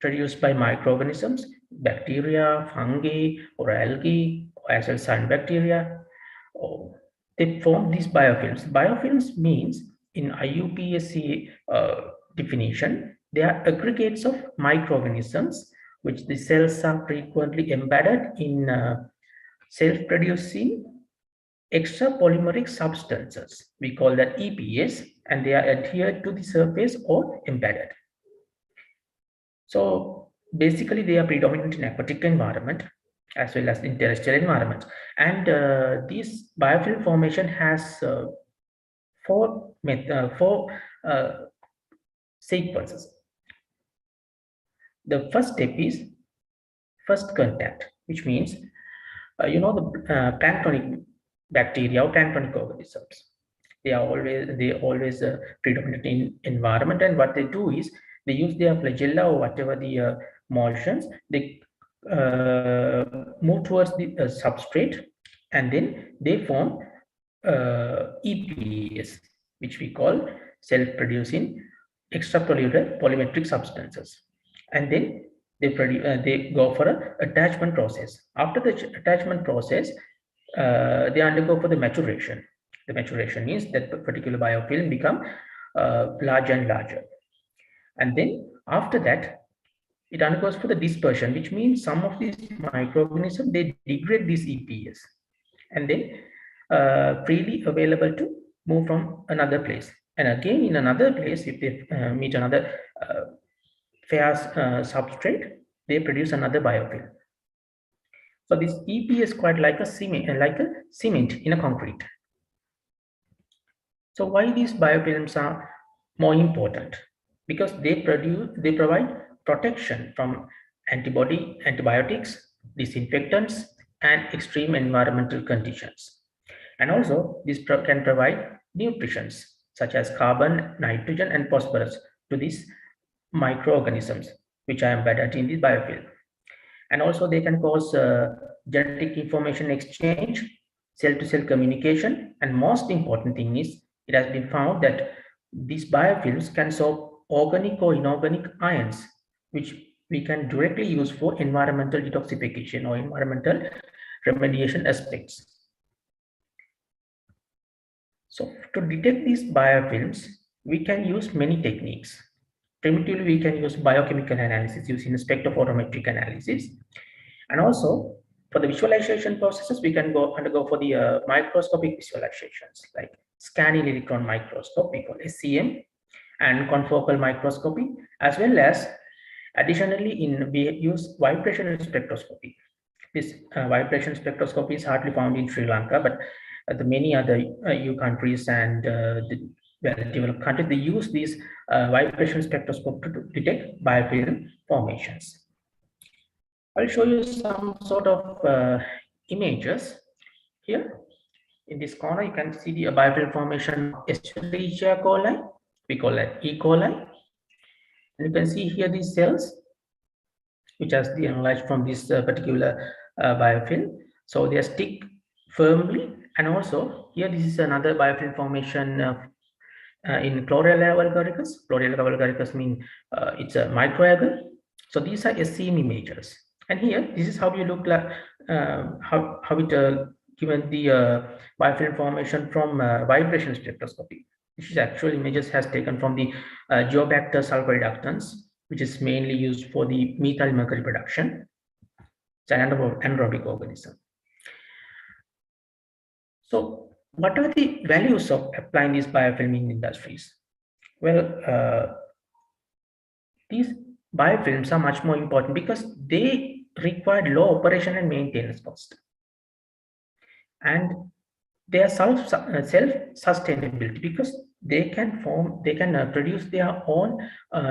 produced by microorganisms, bacteria, fungi, or algae, as well as cyanobacteria. They form these biofilms. Biofilms means in IUPAC definition, they are aggregates of microorganisms which the cells are frequently embedded in self-producing extrapolymeric substances. We call that EPS, and they are adhered to the surface or embedded. So basically, they are predominant in aquatic environment as well as in terrestrial environments. And this biofilm formation has four sequences. The first step is first contact, which means you know the planktonic bacteria or planktonic organisms. They always predominant in environment, and what they do is they use their flagella or whatever the motions. They move towards the substrate, and then they form EPS, which we call self-producing extracellular polymetric substances, and then they go for an attachment process. After the attachment process, they undergo for the maturation. The maturation means that the particular biofilm become larger and larger, and then after that it undergoes for the dispersion, which means some of these microorganisms, they degrade this EPS and then freely available to move from another place. And again, in another place, if they meet another fair substrate, they produce another biofilm. So this EPS is quite like a cement in a concrete. So why these biofilms are more important? Because they provide protection from antibiotics, disinfectants, and extreme environmental conditions. And also, this can provide nutrients such as carbon, nitrogen, and phosphorus to these microorganisms which are embedded in the biofilm. And also, they can cause genetic information exchange, cell-to-cell communication, and most important thing is it has been found that these biofilms can solve organic or inorganic ions, which we can directly use for environmental detoxification or environmental remediation aspects. So to detect these biofilms, we can use many techniques. Primitively, we can use biochemical analysis using spectrophotometric analysis. And also, for the visualization processes, we can undergo for the microscopic visualizations like scanning electron microscope, we call SEM, and confocal microscopy, as well as additionally we use vibration spectroscopy. This vibration spectroscopy is hardly found in Sri Lanka, but the many other EU countries and the well-developed countries, they use these vibration spectroscope to detect biofilm formations. I'll show you some sort of images here. In this corner, you can see the biofilm formation of Escherichia coli. We call that E. coli. And you can see here these cells, which has the analyzed from this particular biofilm. So they stick firmly, and also here this is another biofilm formation in Chlorella vulgaricus. Chlorella vulgaricus means it's a microalgal. So these are SEM images. And here, this is how you look like, how it given the biofilm formation from vibration spectroscopy. This is actual images has taken from the Geobacter sulforeductans, which is mainly used for the methyl mercury production. It's an anaerobic organism. So what are the values of applying these biofilm in industries? Well, these biofilms are much more important because they require low operation and maintenance cost. And they are self-sustainability because they can produce their own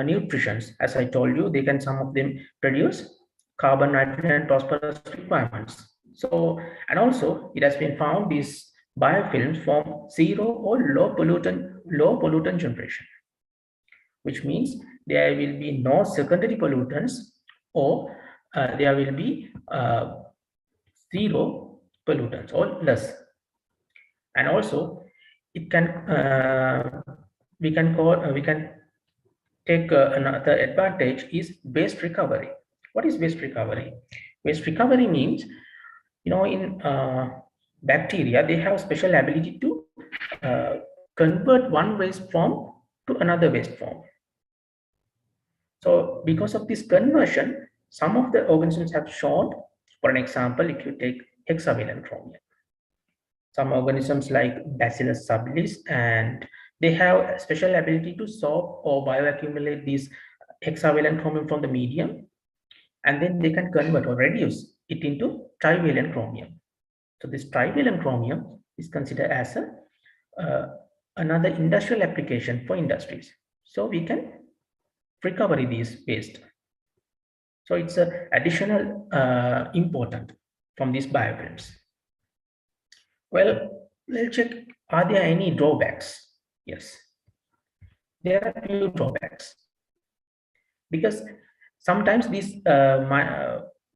nutrients. As I told you, they can, some of them produce carbon, nitrogen, and phosphorus requirements. So, and also it has been found these biofilms form zero or low pollutant generation, which means there will be no secondary pollutants, or there will be zero pollutants or less. And also it can we can take another advantage is waste recovery. What is waste recovery? Waste recovery means, in bacteria, they have special ability to convert one waste form to another waste form. So because of this conversion, some of the organisms have shown, for an example, if you take hexavalent chromium, some organisms like Bacillus subtilis, and they have a special ability to soak or bioaccumulate these hexavalent chromium from the medium, and then they can convert or reduce it into trivalent chromium. So this trivalent chromium is considered as another industrial application for industries. So we can recover these waste. So it's a additional important from these biofilms. Well, let's check, are there any drawbacks? Yes, there are a few drawbacks, because sometimes these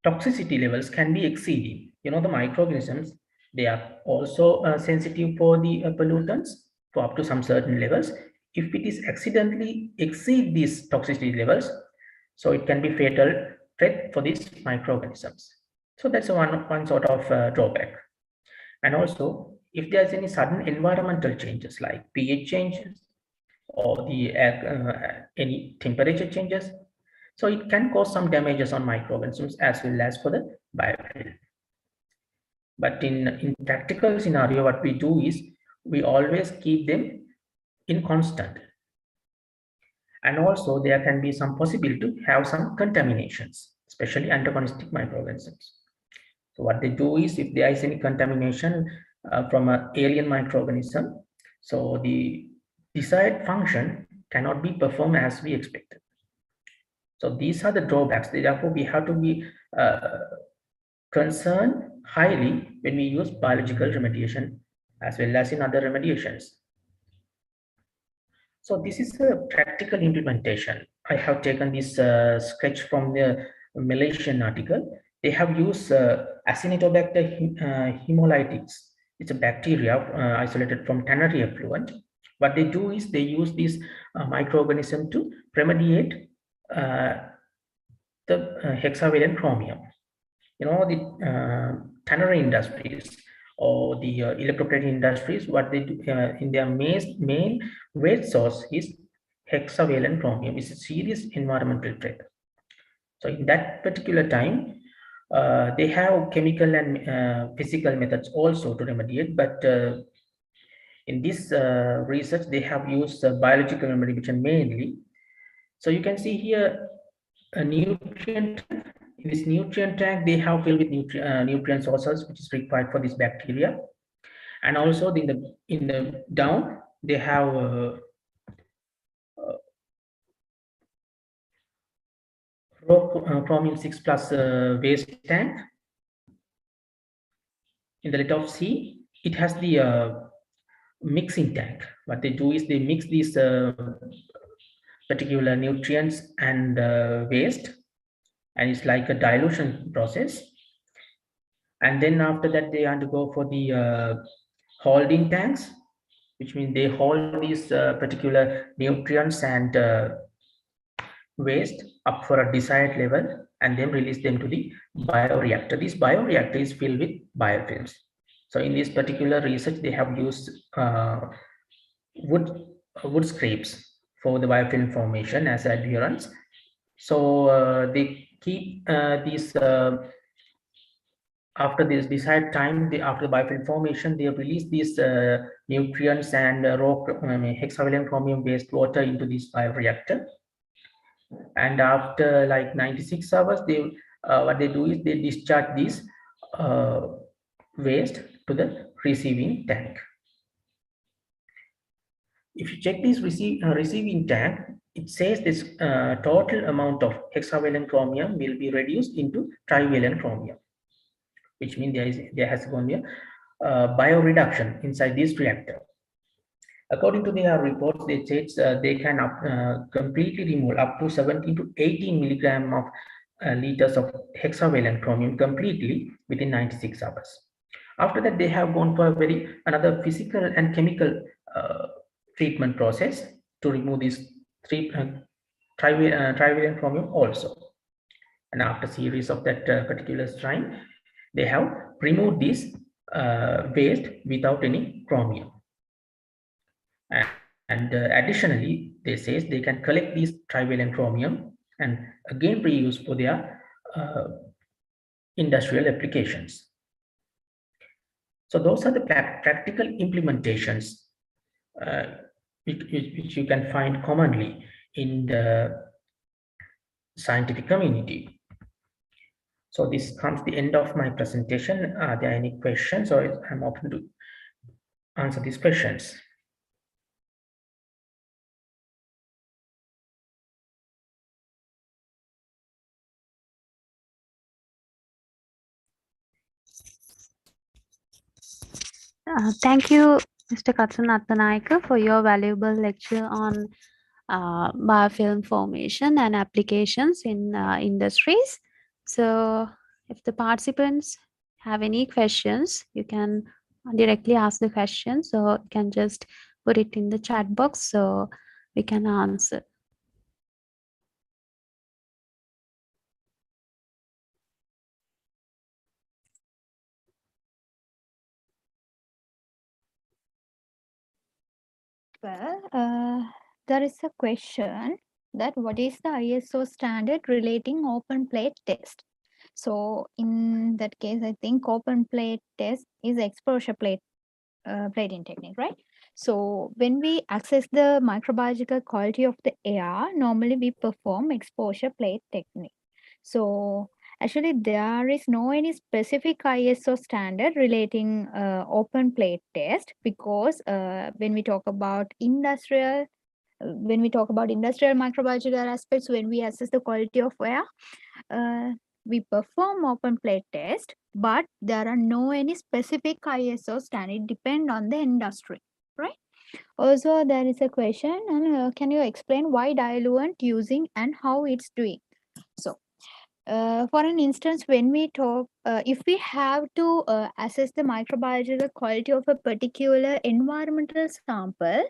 toxicity levels can be exceeding. The microorganisms, they are also sensitive for the pollutants for up to some certain levels. If it is accidentally exceed these toxicity levels, so it can be fatal threat for these microorganisms. So that's one sort of drawback. And also, if there's any sudden environmental changes like pH changes or the any temperature changes, so it can cause some damages on microorganisms as well as for the biofilm. But in practical scenario, what we do is we always keep them in constant. And also there can be some possibility to have some contaminations, especially antagonistic microorganisms. So what they do is, if there is any contamination from an alien microorganism, so the desired function cannot be performed as we expected. So these are the drawbacks. Therefore, we have to be concerned highly when we use biological remediation as well as in other remediations. So this is a practical implementation. I have taken this sketch from the Malaysian article. They have used Acinetobacter hemolytics. It's a bacteria isolated from tannery effluent. What they do is they use this microorganism to remediate the hexavalent chromium. The tannery industries or the electroplating industries, what they do in their main waste source is hexavalent chromium. It's a serious environmental threat. So in that particular time, they have chemical and physical methods also to remediate, but in this research, they have used biological remediation mainly. So you can see here a nutrient. In this nutrient tank, they have filled with nutrient sources which is required for this bacteria, and also in the down they have chromium 6 plus waste tank. In the letter of C, it has the mixing tank. What they do is they mix these particular nutrients and waste, and it's like a dilution process. And then after that, they undergo for the holding tanks, which means they hold these particular nutrients and waste up for a desired level and then release them to the bioreactor. This bioreactor is filled with biofilms. So in this particular research, they have used wood scrapes for the biofilm formation as adherents. So they keep these after this desired time, after the biofilm formation, they release these nutrients and raw hexavalent chromium based water into this bioreactor. And after like 96 hours, they what they do is they discharge this waste to the receiving tank. If you check this receiving tank, it says this total amount of hexavalent chromium will be reduced into trivalent chromium, which means there has going to be a bioreduction inside this reactor. According to their reports, they say they can completely remove up to 17 to 18 milligram of liters of hexavalent chromium completely within 96 hours. After that, they have gone for another physical and chemical treatment process to remove these trivalent chromium also. And after series of that particular strain, they have removed this waste without any chromium. And additionally, they say they can collect these trivalent chromium and again reuse for their industrial applications. So those are the practical implementations which you can find commonly in the scientific community. So this comes the end of my presentation. Are there any questions, or I'm open to answer these questions? Thank you, Mr. Katsunatanaika, for your valuable lecture on biofilm formation and applications in industries. So if the participants have any questions, you can directly ask the question. So you can just put it in the chat box so we can answer. Well, there is a question that what is the ISO standard relating open plate test? So in that case, I think open plate test is exposure plating technique, right? So when we assess the microbiological quality of the air, normally we perform exposure plate technique. So actually there is no any specific ISO standard relating open plate test, because when we talk about industrial microbiological aspects, when we assess the quality of air, we perform open plate test, but there are no any specific ISO standard. It depend on the industry, right? Also, there is a question, and can you explain why diluent using and how it's doing? So, for an instance, when we talk, if we have to assess the microbiological quality of a particular environmental sample,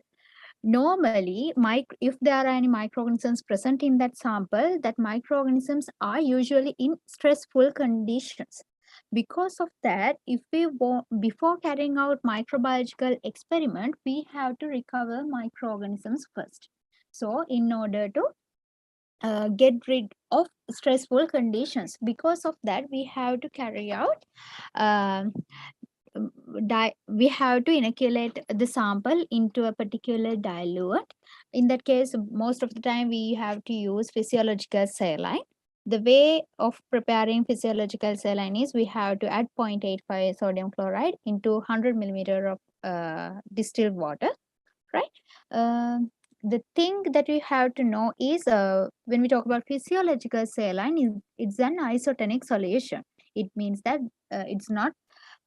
normally, if there are any microorganisms present in that sample, that microorganisms are usually in stressful conditions. Because of that, if we before carrying out microbiological experiment, we have to recover microorganisms first. So, in order to get rid of stressful conditions, because of that, we have to carry out we have to inoculate the sample into a particular diluent. In that case, most of the time we have to use physiological saline. The way of preparing physiological saline is we have to add 0.85 sodium chloride into 100 millimeter of distilled water, right? The thing that we have to know is when we talk about physiological saline, it's an isotonic solution. It means that it's not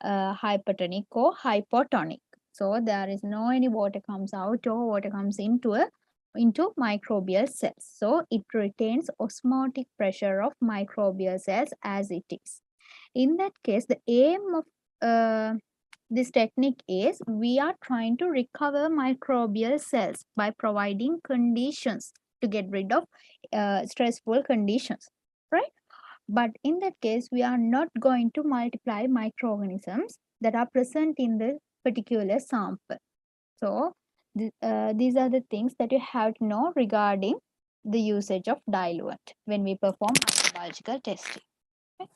hypertonic or hypotonic. So there is no any water comes out or water comes into microbial cells. So it retains osmotic pressure of microbial cells as it is. In that case, the aim of this technique is we are trying to recover microbial cells by providing conditions to get rid of stressful conditions, right? But in that case, we are not going to multiply microorganisms that are present in the particular sample. So these are the things that you have to know regarding the usage of diluent when we perform microbiological testing. Okay.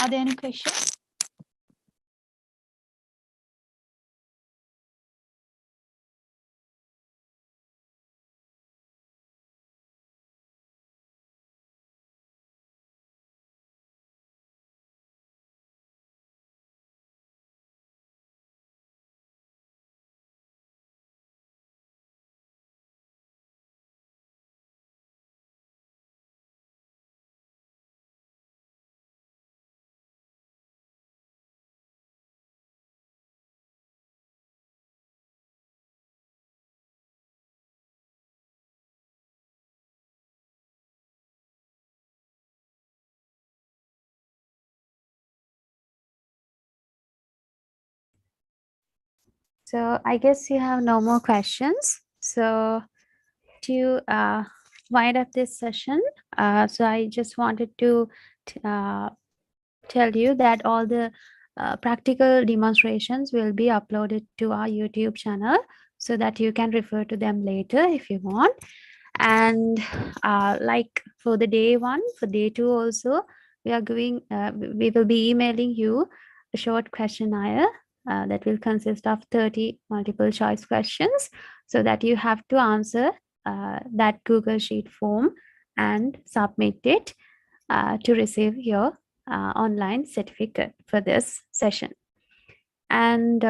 Are there any questions? So I guess you have no more questions. So to wind up this session, so I just wanted to tell you that all the practical demonstrations will be uploaded to our YouTube channel so that you can refer to them later if you want. And like for the day one, for day two also, we are going, we will be emailing you a short questionnaire that will consist of 30 multiple choice questions so that you have to answer that Google Sheet form and submit it to receive your online certificate for this session. And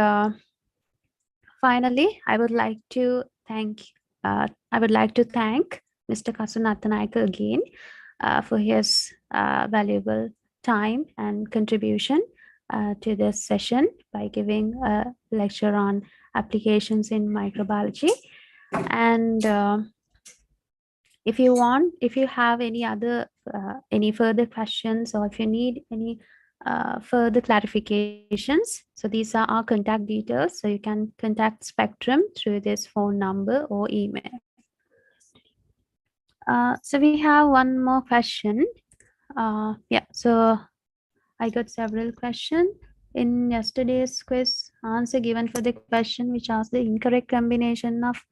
finally, I would like to thank Mr. Kasunathanayake again for his valuable time and contribution to this session by giving a lecture on applications in microbiology. And if you have any other any further questions, or if you need any further clarifications, so these are our contact details, so you can contact Spectrum through this phone number or email. So we have one more question. Yeah, so I got several questions. In yesterday's quiz, answer given for the question which asked the incorrect combination of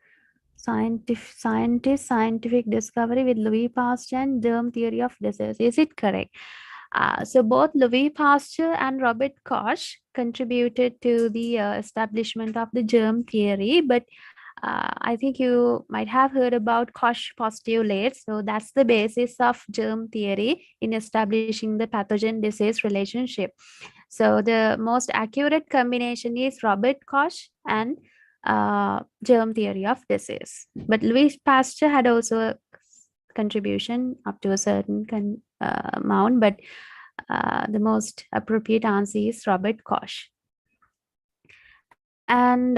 scientific discovery with Louis Pasteur and germ theory of disease. Is it correct? So both Louis Pasteur and Robert Koch contributed to the establishment of the germ theory, but I think you might have heard about Koch postulate. So that's the basis of germ theory in establishing the pathogen disease relationship. So the most accurate combination is Robert Koch and germ theory of disease. But Louis Pasteur had also a contribution up to a certain amount, but the most appropriate answer is Robert Koch. And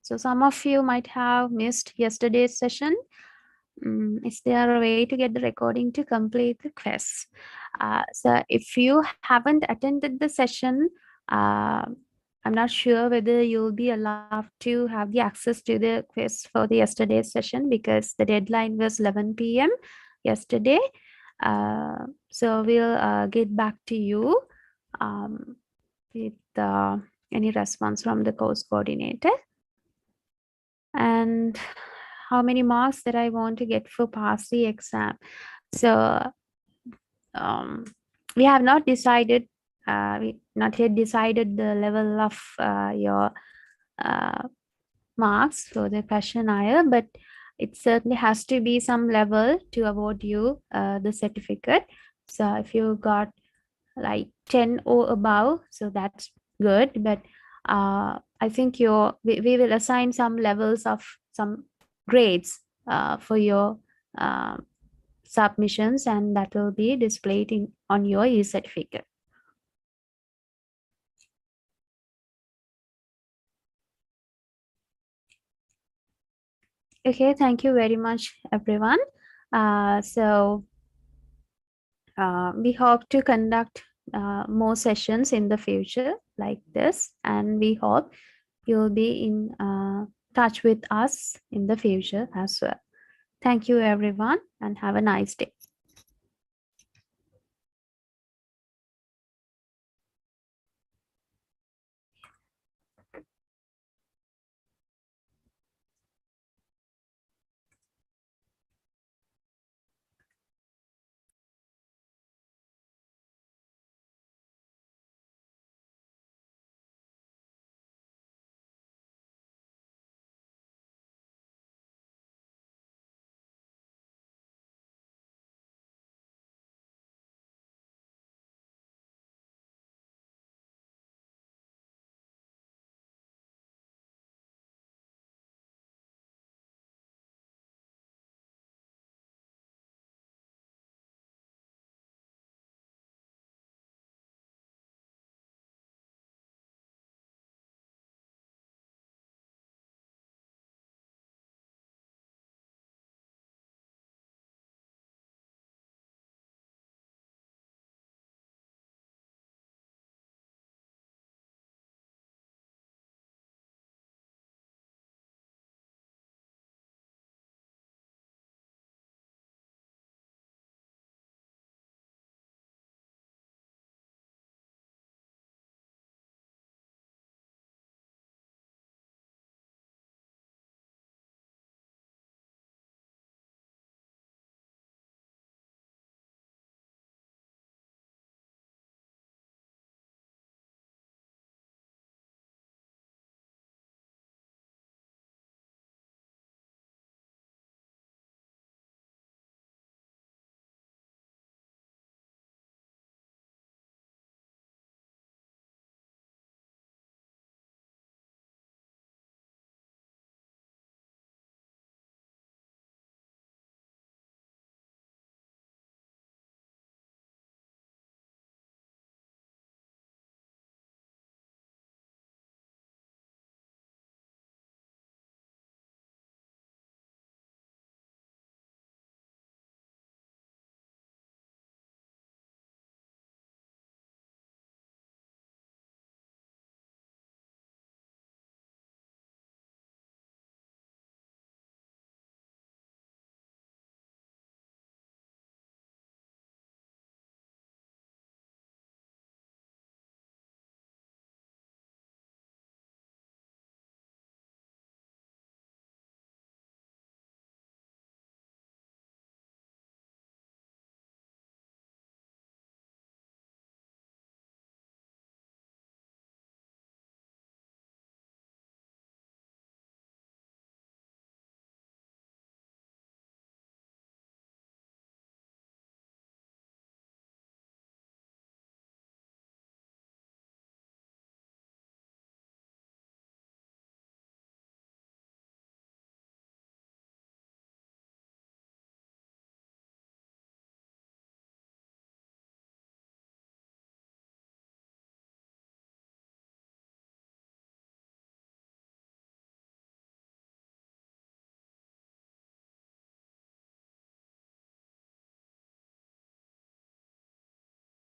so some of you might have missed yesterday's session. Is there a way to get the recording to complete the quiz? So if you haven't attended the session, I'm not sure whether you'll be allowed to have the access to the quiz for the yesterday's session, because the deadline was 11 p.m. yesterday. So we'll get back to you with any response from the course coordinator. And how many marks that I want to get for pass the exam. So we have not decided, we not yet decided the level of your marks for the questionnaire, but it certainly has to be some level to award you the certificate. So if you got like 10 or above, so that's good, but I think we will assign some levels of some grades for your submissions, and that will be displayed on your e-certificate. Okay, thank you very much, everyone. So we hope to conduct more sessions in the future like this, and we hope you'll be in touch with us in the future as well. Thank you, everyone, and have a nice day.